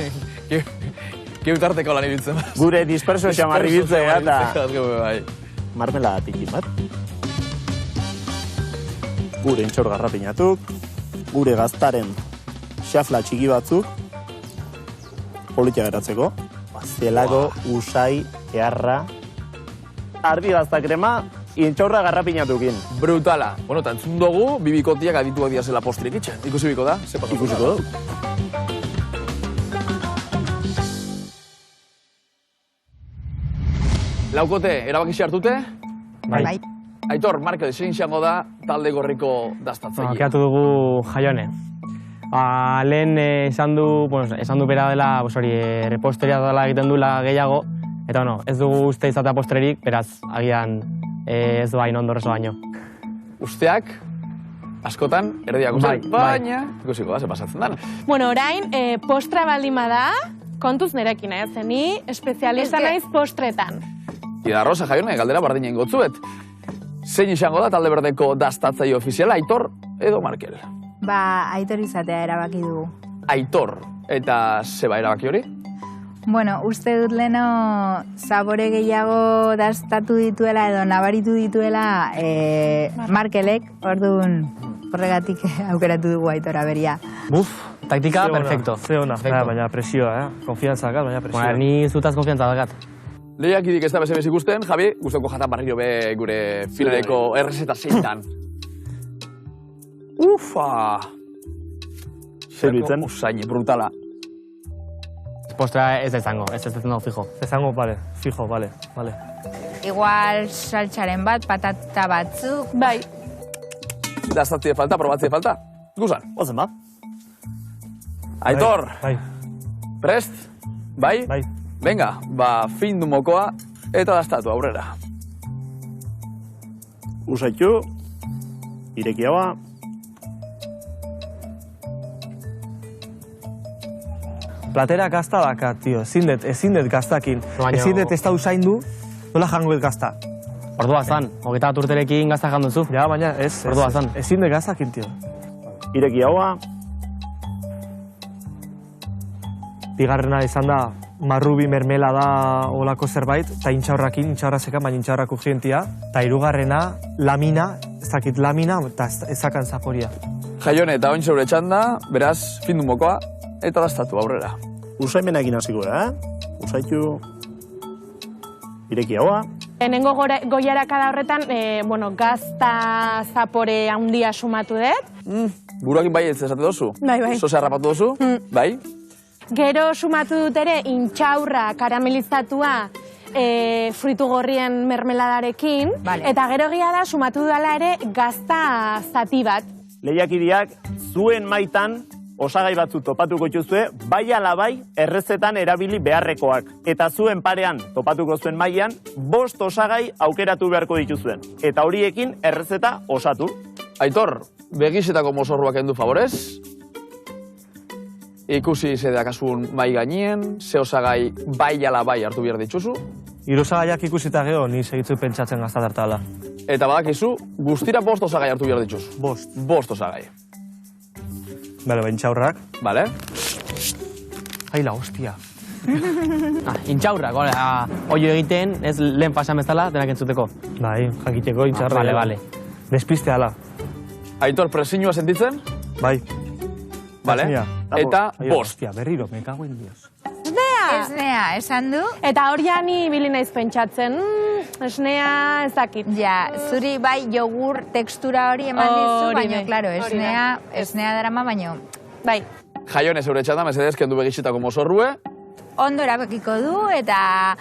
Kiu tarteko lan ibiltzen. Gure disperso xamarri biltzen eta bai. marmelada pikin bat. Gure intxor garrapinatuk, gure gaztaren xafla txiki batzuk, politia geratzeko, zelako, usai, eharra, ardi gazta krema, intxorra garrapinatukin. Brutala. Bueno, eta entzun dugu, bibikotiak adituak diazela postrik itxen. Ikusi biko da? Ikusiko du. Laukote, erabakixi hartute? Bai. Aitor, Markel, zein izango da talde gorriko dastatzaile? Keatu dugu Jaione. Lehen esan du bera dela, reposteria dela egiten duela gehiago, eta ez dugu uste izatea postrerik, beraz, agian ez du hain ondo oso baino. Usteak, askotan, erdiak usteak, baina, ikusiko da, ze pasatzen den. Bueno, orain, postra baldin bada, kontuz nerekin, zeni, espezialista naiz postretan. Ida Rosa Jaione, galdera bardina ingotzuet. Zein izango da talde berdeko dastatzaile ofiziala, Aitor edo Markel? Aitor izatea erabaki dugu. Aitor, eta zeba erabaki hori? Bueno, uste dut leno zabore gehiago dastatu dituela edo nabaritu dituela Markelek, orduan horregatik aukeratu dugu Aitora beria. Buf, taktika perfecto. Ze ona, baina presioa, konfiantza dakat, baina presioa. Ni zutaz konfiantza dakat. Lehiakidik ez da bezebez ikusten, Javi, guztoko jatan barriro be gure finaleko errezeta zeintan. Ufa! Zer bitzen? Usain, brutala. Postra ez da izango, ez dago fijo. Ezango, fijo, bale. Igual saltxaren bat, patata batzuk. Bai. Dastatzie falta, probatzie falta. Guzan. Ozen ba. Aitor, Bai, prest? Bai? bai. Venga, findu mokoa eta dastatu aurrera. Usaitu, irekiagoa. Platera gazta daka, tio. Ezin dut gaztakin. Baina- Ezin dut ez da usaindu, nola jango dut gazta. Ordua zan, 21 urterekin gazta janduzu. Ja, baina ez. Ordua zan. Ezin dut gaztakin, tio. Irekiagoa. Bigarrena izan da, marrubi mermela da olako zerbait, eta intxaurrakin, intxaurra zekan, baina intxaurrak urgentia. Eta hirugarrena, lamina, ez dakit lamina, eta ezakan zaporia. Jaione eta oin zeure txanda, beraz, findu mokoa eta dastatu aurrera. Usaimenakin hasiko da, Usaitu, irekiagoa. Lehenengo goiarakada horretan, gazta zapore handia sumatu dut. Buruakin bai ez esate dozu? Bai. Sose harrapatu dozu? Bai? Gero sumatu dut ere intxaurra karamelizatua fruitu gorrien mermeladarekin. Vale. Eta gero egia da sumatu dela ere gazta zati bat. Lehiakideak zuen maitan osagai batzu topatuko dituzue, bai ala bai errezetan erabili beharrekoak. Eta zuen parean topatuko zuen mailan 5 osagai aukeratu beharko dituzuen. Eta horiekin errezeta osatu. Aitor, begisetako mozorruak endu favorez. Ikusi zedakasun mai gainien, ze osagai bai ala bai hartu behar dituzu. Irosagaiak ikusita gero, ni segitzu pentsatzen gazta dartala. Eta badakizu, guztira 5 osagai hartu behar dituzu. 5 osagai. Bale, intxaurrak. Bale? Aila, hostia. Intxaurrak, oio egiten, ez lehen pasan bezala, denak entzuteko. Bai, jakiteko intxaurrak. Bale. Despiste ala. Aitor, presinua sentitzen? Bai. Bale? Esnea. Eta Ai, 5. hostia, berriro, me cago en Dios. Esnea, esan du? Eta hori ni ibili naiz pentsatzen, esnea ez dakit. Ja, zuri bai jogur tekstura hori eman dizu, Hori baina, bai, klaro, hori da. esnea darama, baino Bai. Jaione zeure txanda, mesedez, kendu begisetako mozorrue. ondo erabakiko du eta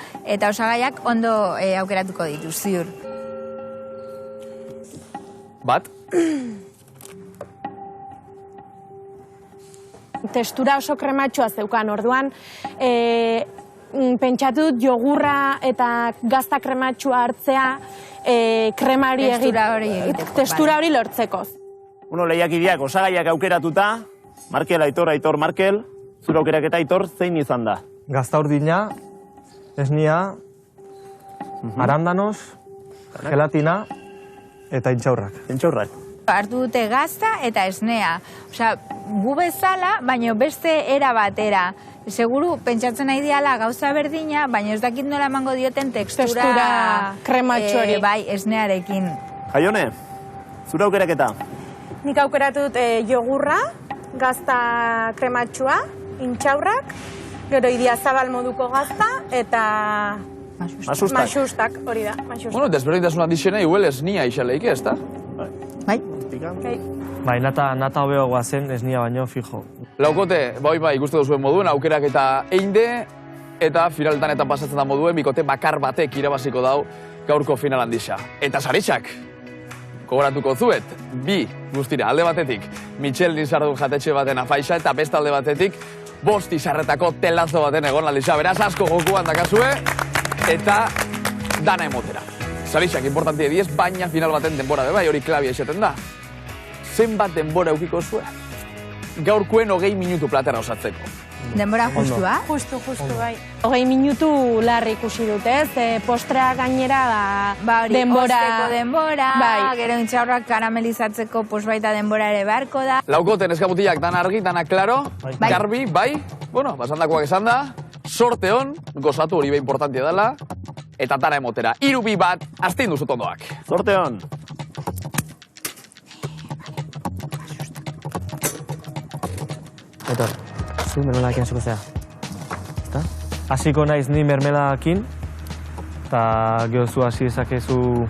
osagaiak ondo aukeratuko ditu, ziur. Bat. Testura oso krematxoa zeukan, orduan pentsatu dut jogurra eta gazta krematxoa hartzea kremari Testura hori egiteko, testura hori lortzeko. Lehiakideak osagaiak aukeratuta, Markel, Aitor, Markel, zure aukeraketa Aitor zein izan da? Gazta urdina, esnia, arándanos, gelatina eta intxaurrak. Intxaurrak. Hartu dute gazta eta esnea. Osea, gu bezala, baino beste era batera. Seguru, pentsatzen nahi diala gauza berdina, baina ez dakit nola emango dioten Tekstura krematxo hori. Bai, esnearekin. Jaione, zure aukeraketa? Nik aukeratu dut jogurra, gazta krematxoa, intxaurrak, gero idia zabal moduko gazta eta Masustak. maxustak, hori da, maxustak. Bueno, desberdintasun handixena, igual esnia isaleik, ez da? Bai? Bai, nata hobeo guazen esnia baino, fijo. Laukote, bai, ikuste duzuen moduen, aukerak eta einde, eta finaletan eta pasatzen da moduen, bikote bakar batek irabaziko dau gaurko final handisa. Eta saritxak, kogoratuko zuet, 2 guztira, alde batetik, Michelin izardun jatetxe baten afaixa, eta beste alde batetik, 5 izarretako telazo baten egon aldisa. Beraz, asko jokuan dakazue, eta dana emotera. Saritxak, importantia diez, baina final baten denbora bai, hori klabia esaten da. Zenbat denbora eukiko zue? Gaurkoen 20 minutu platera osatzeko. Denbora justua? Justu, bai. 20 minutu larri ikusi dut, ez? Postrea gainera Hori, denbora... osteko denbora, Bai. gero intxaurrak karamelizatzeko baita denbora ere beharko da. Laukoten eskaputiak dana argi, dana klaro, Bai. garbi, bai, bueno, basandakoak esan da, sorte hon, gozatu hori behin importantia dela, eta dana emotera. 3-2 astin duzut ondoak. Sorte hon. Aitor, zu mermelakin hasiko zea. Ezta? Hasiko naiz ni mermelakin, eta gero zu hasi dezakezu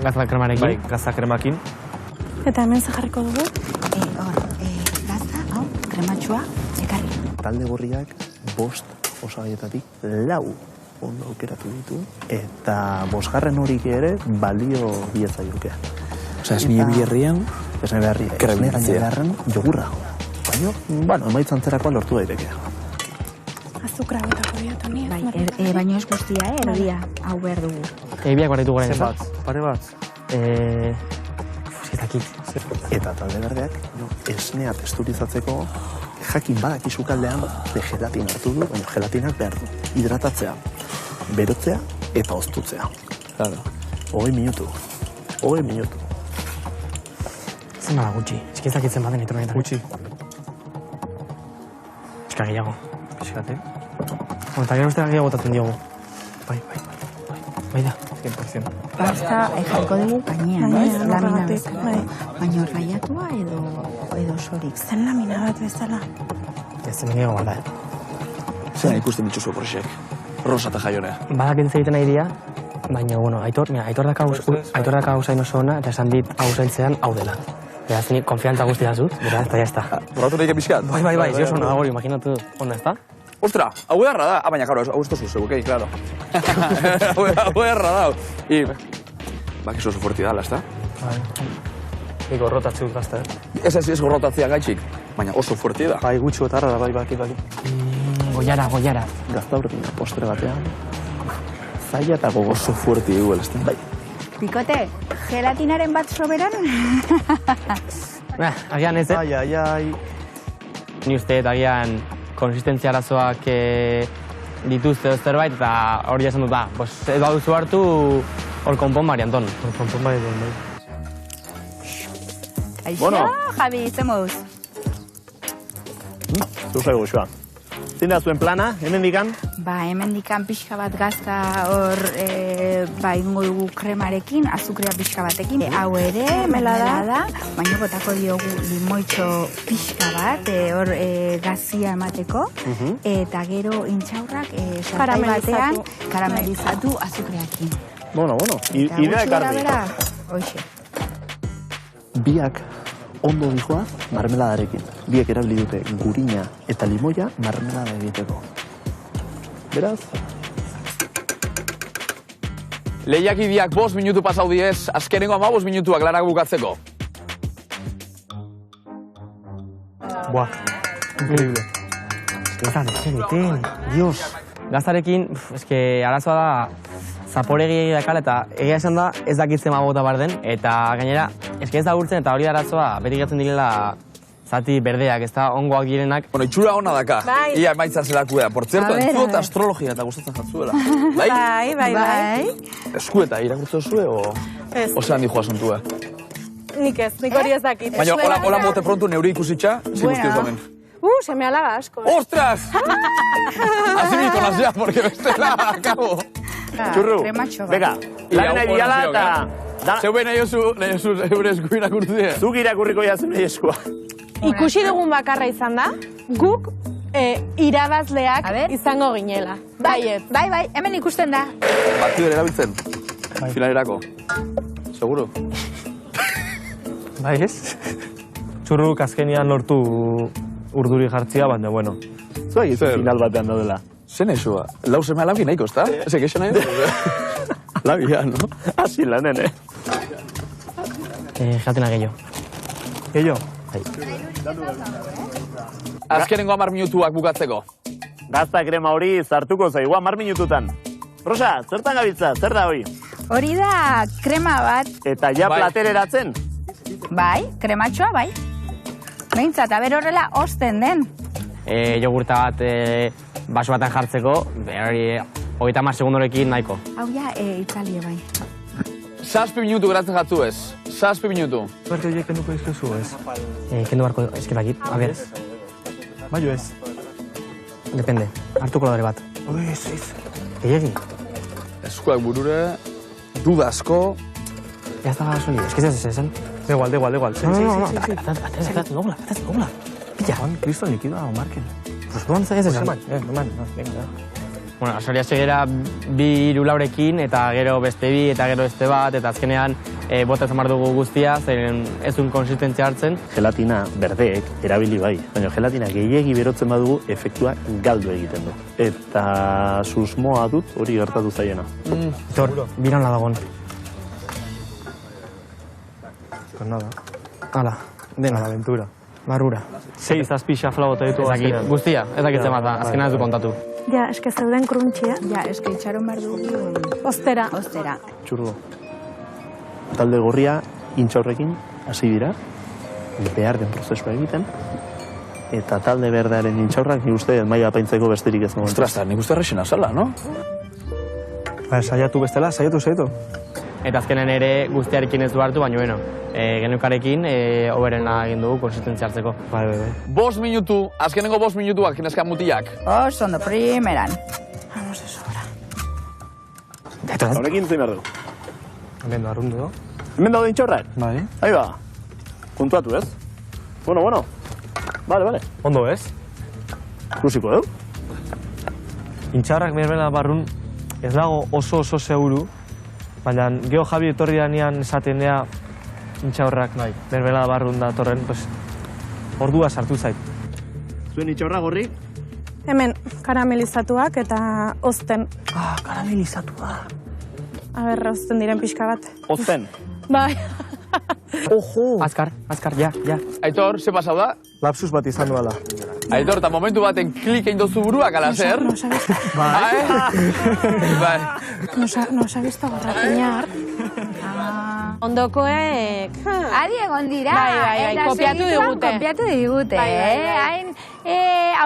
Gazta kremarekin. bai, gazta kremakin. Eta hemen jarriko dugu? Gazta, hau, krematxua, ekarri. Talde gorriak 5 osagaietatik 4 ondo aukeratu ditu, eta 5. horik ere balio bietza jokea. Osea, esne berrian, Esne Kremitzea. beharren jogurra. Baina, bueno, emaitza antzerakoa lortu daiteke. Azukra botako diot honi. Bai, baino ez guztia, erdia, hau behar dugu. Biak barritu goren, ez da? Pare bat. Eskizakit. Eta talde berdeak, esnea texturizatzeko jakin badaki sukaldean gelatina hartu du, baina gelatinak behar du. Hidratatzea, berotzea eta oztutzea. Claro. 20 minutu. Zen bada gutxi. Eskizakitzen baden nitrogenetan. Gutxi. Eska gehiago. Piskate. Eta gero uste gehiago botatzen diogu. Bai. Bai da. 100%. Pasta jarko dugu gainean, ez? Lamina bezala. Baina raiatua edo sorik. Zen lamina bat bezala. Ez zen gehiago bada. Zer ikusten dituzu porxek? Rosa eta jaione. Badakit egiten nahi dira, baina, bueno, Aitor daka hauzain oso ona, eta esan dit hauzaintzean hau dela. Beraz, ni konfiantza guztia zut, beraz, eta jazta. Probatu nahi pixkat? Bai, zio zona dago, imaginatu, ona, ez da? Ostra, hau edarra da. Baina, karo, hau ez tozu zeukei, klaro. Hau edarra da. Bak, oso fuerti dala, ez da? Nik gorrotatzeut gazta, Ez gorrotatzea gaitxik, baina oso fuerti da. Bai, gutxi botarra da, bai. Goiara. Gaztaurrekin postre batean, zaila eta gogo. Oso fuerti dugu, ez da? Bai. Pikote, gelatinaren bat soberan? Agian ez, Ai. Ni uste, agian konsistentzia arazoak dituzte zerbait, eta hori esan dut, ez baduzu hartu, hor konpon Mari Anton. Konpon bai. Aixo, Javi, ze moduz? Zuzaigu, Joa. Zein da zuen plana, hemen dikan? Hemen dikan pixka bat gazta hor ingo dugu kremarekin, azukrea pixka batekin. Hau ere, melada da, baina botako diogu limoitxo pixka bat, hor gazia emateko, eta gero intxaurrak sartai batean karamelizatu azukreakin. Bueno, idea ekarri. Hoxe. Biak ondo dijoaz marmeladarekin. Biek erabili dute gurina eta limoia marmelada egiteko. Beraz? Lehiakideak 5 minutu pasau diez, azkenengo 15 minutuak lanak bukatzeko. Buah, increíble. Dios. Gaztarekin, eske arazoa da, zaporegi dakala eta egia esan da ez dakitzen bota bar den, eta gainera, eske ez da gurtzen eta hori da arazoa, beti gatzen direla zati berdeak, ez da ongoak direnak. Bueno, itxura hona daka. Bai. Ia emaitza zelakua. Por cierto, entzu eta astrologia eta gustatzen jatzuela. Bai. Esku eta irakurtzen zue, o... Ez. Ozean dijoa zontua. Nik ez, nik hori ez dakit. Baina, hola bote pronto neuri ikusitxa, ziguztiz omen. Seme alaba asko. ¡Ostras! Así me conoces ya, porque bestela, acabo. Txurru, bega, lan nahi diala eta... Zeuben nahi oso eure esku irakurtzea. Zuk irakurriko jazu nahi eskua. Ikusi dugun bakarra izan da, guk irabazleak izango ginela. Bai, hemen ikusten da. Bati bere erabiltzen, finalerako. Seguro? Bai ez? Txurruk azkenian lortu urduri jartzia, baina, bueno. Zua egizu final batean daudela. Zen esua? Lau seme alabi nahiko, ezta? Eze kexen nahi? Labia, no? Asi lanen, Jatina gehiago. Gehiago? Azkenengo 10 minutuak bukatzeko. Gazta krema hori zartuko zaigu 10 minututan. Rosa, zertan gabiltza, zer da hori? Hori da krema bat. Eta ja platereratzen? Bai, krematxoa, bai. Behintzat, aber horrela osten den. Jogurta bat baso batean jartzeko, hori 30 segundorekin nahiko. Hau ja, itzalie bai. 7 minutu geratzen jatzu ez. 7 minutu. Zuerte horiek kenduko izkezu ez? Kendu barko esketakit, a ber. Baio ez. Depende, hartu kolore bat. Ez. Gehiagin. Eskuak burure, dudazko. Ya estaba sólido, es que ez esan. Da igual. Sí. Nogla. Pilla. Juan, Cristo liquida o marquen. Pues bon, ez esan. Venga. Bueno, asoria segera 2 laurekin, eta gero beste 2, eta gero beste bat, eta azkenean botatzen behar dugu guztia, zeren ez duen konsistentzia hartzen. Gelatina berdeek erabili bai, baina gelatina gehiegi berotzen badugu efektua galdu egiten du. Eta susmoa dut hori gertatu zaiena. Tor, biran ladagon. Pues nada, Hala, a la dena. aventura. Barrura. 6-7 xafla bota ditu Ez dakit, azkenean. guztia, ez dakit zenbat da, azkena ez du kontatu. Ja, eske zeuden kruntxia. Ja, eske itxaron behar dugu Ostera. ostera. Txurdo. Talde gorria intxaurrekin hasi dira, behar den prozesua egiten, eta talde berdearen intxaurrak nik uste maila apaintzeko besterik ez momentu. Ostras, nik uste errexena zala, no? Saiatu bestela, saiatu. Eta azkenen ere guztiarekin ez du hartu, baina bueno, genukarekin oberena egin dugu konsistentzia hartzeko. Bai. 5 minutu, azkenengo 5 minutuak, gineska mutiak. Oso ondo, primeran. Vamos, eso ahora. Horrekin zein behar du. Hemen da, arrundu do. Hemen daude intxaurrak? Bai. Ahí ba. Puntuatu ez? Bueno. Vale. Ondo ez? Ikusiko dugu. Intxarrak mermela barrun ez dago oso seguru, baina geho Javi etorri danean esaten dea intxaurrak mermela barrun da torren, pues, ordua sartu zait. Zuen intxaurra gorri? Hemen karamelizatuak eta ozten. Karamelizatua. A ber, ozten diren pixka bat. Ozten. Bai. Ojo! Azkar, ja. Aitor, ze pasau da? Lapsus bat izan duela. Aitor, eta momentu baten klik egin dozu buruak, ala zer? No sabes, Bai. no sabes garrapiñar. Ondokoek... Adi egon dira. Bai, eta kopiatu segituan digute. Kopiatu digute, Bai. Hain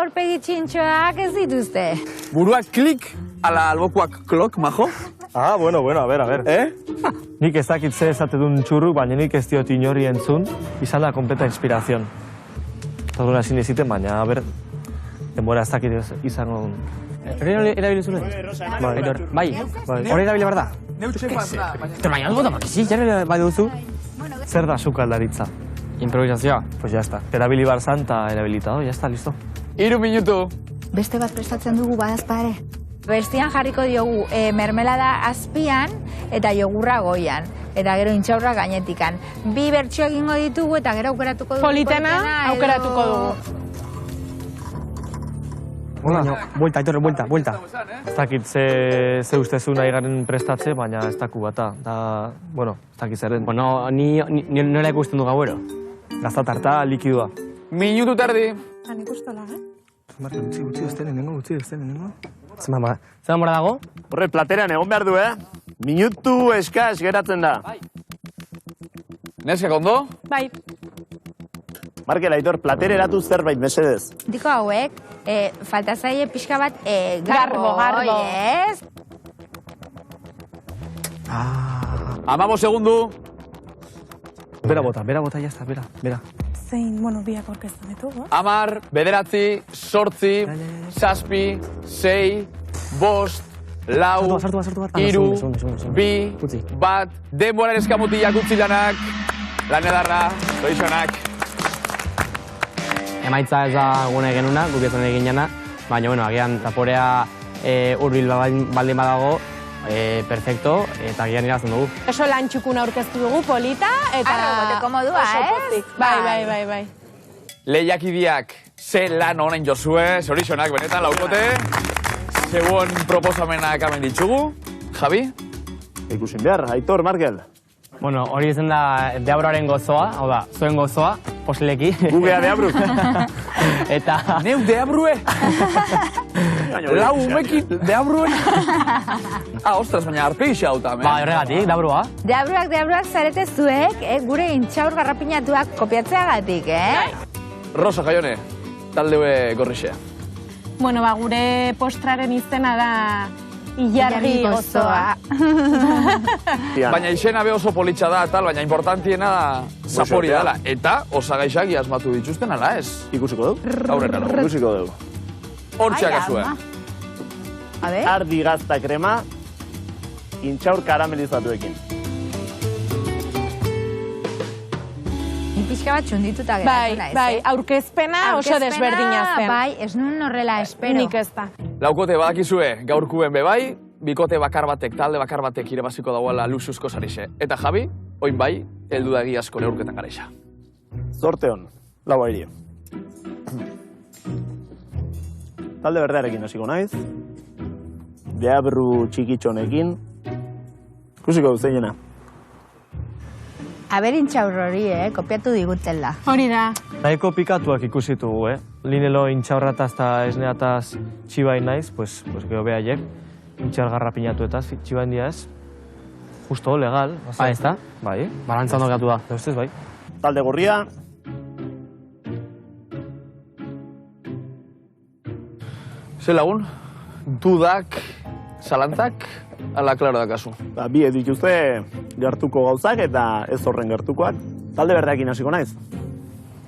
aurpegi txintxoak ez dituzte. Buruak klik, ala albokuak klok, majo? Ah, bueno, a ver. Nik ez dakit ze esate duen txurru, baina nik ez diot inori entzun, izan da kompleta inspirazion. Eta duen hasi neziten, baina, a ber, denbora ez dakit izango duen. Hori erabili zure? Bai. Aitor, bai. Hori erabili behar da? Baina algo da makizi, jarri bai duzu. Zer da sukaldaritza? Improvisazioa. Pues ya está. Erabili bar santa, erabilitado, ya está, listo. 3 minutu. Beste bat prestatzen dugu badazpare. Bestian jarriko diogu mermelada azpian eta jogurra goian. Eta gero intxaurra gainetikan. 2 bertxo egingo ditugu eta gero aukeratuko dugu. Politena edo- aukeratuko dugu. Hola. Buelta, Aitor, buelta. Ez dakit ze ustezu nahi garen prestatze, baina ez daku bata. Da, bueno, ez dakit zerren. Bueno, ni nola ikusten du gauero. Gaztatarta, likidua. Minutu terdi. Nik ustola, Marka, utzi ez denengo. Zer denbora dago? Horre, plateran egon behar du, Minutu eskas geratzen da. Neskak ondo? Bai. Markel, Aitor, platereratu zerbait, mesedez. Diko hauek, falta zaie pixka bat Garbo. ez? 15 segundu. Bera bota, ya está, bera. Zein, biak orkesten ditugu. 10, 9, 8, 7, 6, 5, 4, Sartu bat. 3, Segundo. 2, Utzi. 1, denboraren eskamutiak utzi lanak, lan edarra, zoizonak. Emaitza ez da gune genuna, guk ez egin jana, baina, bueno, agian zaporea hurbil baldin badago, perfecto, eta agian irazten dugu. Oso lan txukuna aurkeztu dugu, polita, eta... Arroboteko modua, oso ez? pozik. Bai. Lehiakideak ze lan honen jozue, zoizonak benetan laukote. Zeuen proposamenak hemen ditugu. Javi? Ikusin behar, Aitor, Markel. Bueno, hori izan da deabroaren gozoa, hau da, zuen gozoa, posileki. Gugea de abruk. Eta... Neu deabrue? Lau umekin deabrue? Ostras, baina arpeixa hau tamen. Ba, horregatik, deabroa. Deabruak zarete zuek, gure intxaur garrapinatuak kopiatzeagatik, Rosa Jaione, talde gorrixea. Bueno, gure postraren izena da Ilargi gozoa. Baina izena be oso politxa da, tal, baina importantiena da zapori dela. Eta osagaixak asmatu dituzten, ala ez? Ikusiko dugu? Aurrera dugu. Ikusiko dugu. Hortxeak azue. A ver. Ardi gazta krema, intxaur karamelizatuekin. Ni pixka bat txundituta geratu naiz, Bai, aurkezpena oso desberdina zen. Bai, ez nuen horrela espero. Nik ez da. Laukote badakizue gaurkuen bebai, bikote bakar batek, talde bakar batek irabaziko dagoela luxuzko sarixe. Eta Javi, oin bai, heldu da egiazko neurketan garaixa. Zorte hon, lau airi. Talde berdearekin hasiko naiz. Deabru txikitxonekin. Ikusiko duzeinena. Aberintxaur hori, kopiatu digutela. Hori da. Nahiko pikatuak ikusitugu, Linelo intxaurrataz eta esneataz txibai naiz, pues gero behaiek, intxaur garrapinatuetaz txibai handia ez. Justo, legal. Ez da? Bai. Balantza ondo gatu da. Ustez, bai. Talde gorria, Ze lagun, dudak, zalantzak, ala klaro da kasu. bi dituzte gertuko gauzak eta ez horren gertukoak. Talde berdeakin hasiko naiz.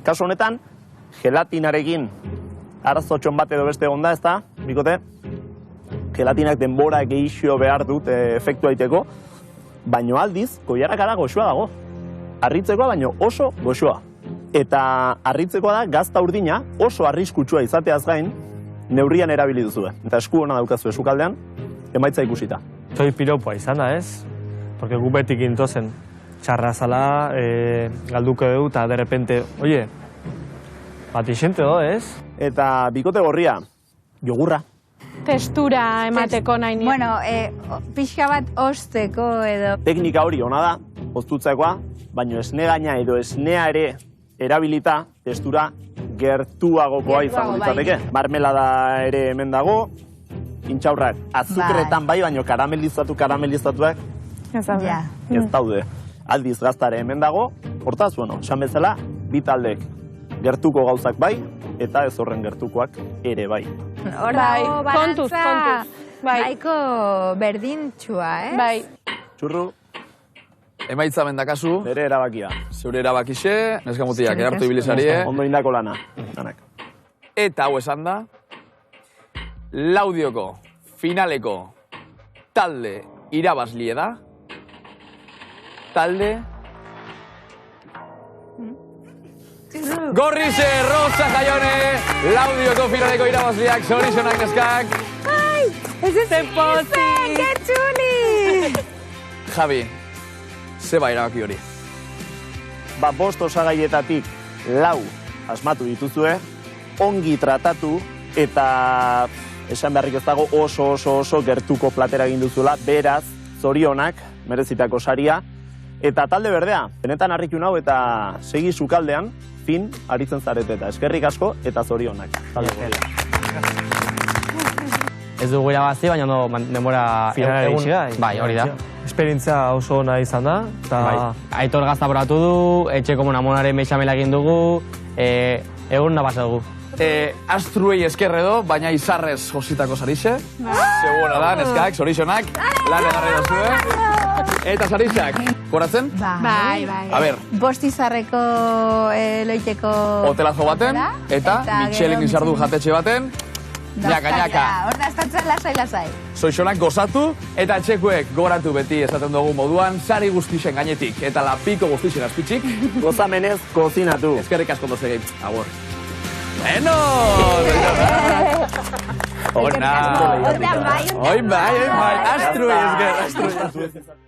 Kasu honetan, gelatinarekin arazotxon bat edo beste egonda, ez da, bikote? Gelatinak denbora gehixio behar dut efektu aiteko, baino aldiz, koiarakada goxoa dago. Harritzekoa baino oso goxoa. Eta harritzekoa da gazta urdina oso arriskutsua izateaz gain, neurrian erabili duzue. Eta esku hona daukazu esukaldean, emaitza ikusita. Zoi piropoa izan da, ez? Porque gu betik intozen txarra zala, galduko dugu, eta de repente, oie, bat isente do, ez? Eta bikote gorria, jogurra. Testura emateko nahi nire. Bueno, pixka bat osteko edo... Teknika hori ona da, oztutzakoa, baino esne gaina edo esnea ere erabilita, testura gertuagokoa izango litzateke. Marmelada ere hemen dago, intxaurrak azukretan bai, baino karamelizatuak Ja. ez daude. Aldiz gaztare hemen dago, hortaz, bueno, esan bezala, bi taldek gertuko gauzak bai, eta ez horren gertukoak ere bai. Hor Bai, dago kontuz, balantza kontuz. Bai. nahiko berdintxua, ez? Bai. Txurru, Emaitza mendakazu, bere erabakia. zeure erabakixe, neskamutiak erartu ibilizarie, Ondo indako lana. Danak. eta hau esan da, Laudioko finaleko talde irabazlie da, talde Gorrixe, Rosa Jaione, Laudioko finaleko irabazliak, zorixonak neskak. Ez pozik! Que txuli! Javi, zeba erabaki hori. Bost osagaietatik lau asmatu dituzue, ongi tratatu eta esan beharrik ez dago oso gertuko platera egin duzuela, beraz, zorionak, merezitako saria. Eta talde berdea, benetan harritu nau eta segi sukaldean, fin, aritzen zarete eta eskerrik asko eta zorionak. Talde berdea. Ez dugu irabazi, baina no, denbora Finalera iritsea, Bai, hori da. Esperientzia oso ona izan da, eta... Bai. Aitor gazta boratu du, etxeko monamonaren beixamela egin dugu, egun nabasa dugu. Astruei eskerre do, baina izarrez jositako sarixe. Segura da, neskak, zorixonak, lan egarri dozue. Eta sarixak, koratzen? Bai. A ber, Bost izarreko loiteko... hotelazo baten, eta Michelin izardu jatetxe baten, Ñaka. Hor da, estatzen lasai. Zoixonak gozatu, eta etxekuek goratu beti esaten dugu moduan, sari guztixen gainetik, eta lapiko guztixen azpitxik. Gozamenez, kozinatu. Eskerrik asko dozegei, agur. Bueno! Ona! Bai. Oi bai, astruei esker, astruei.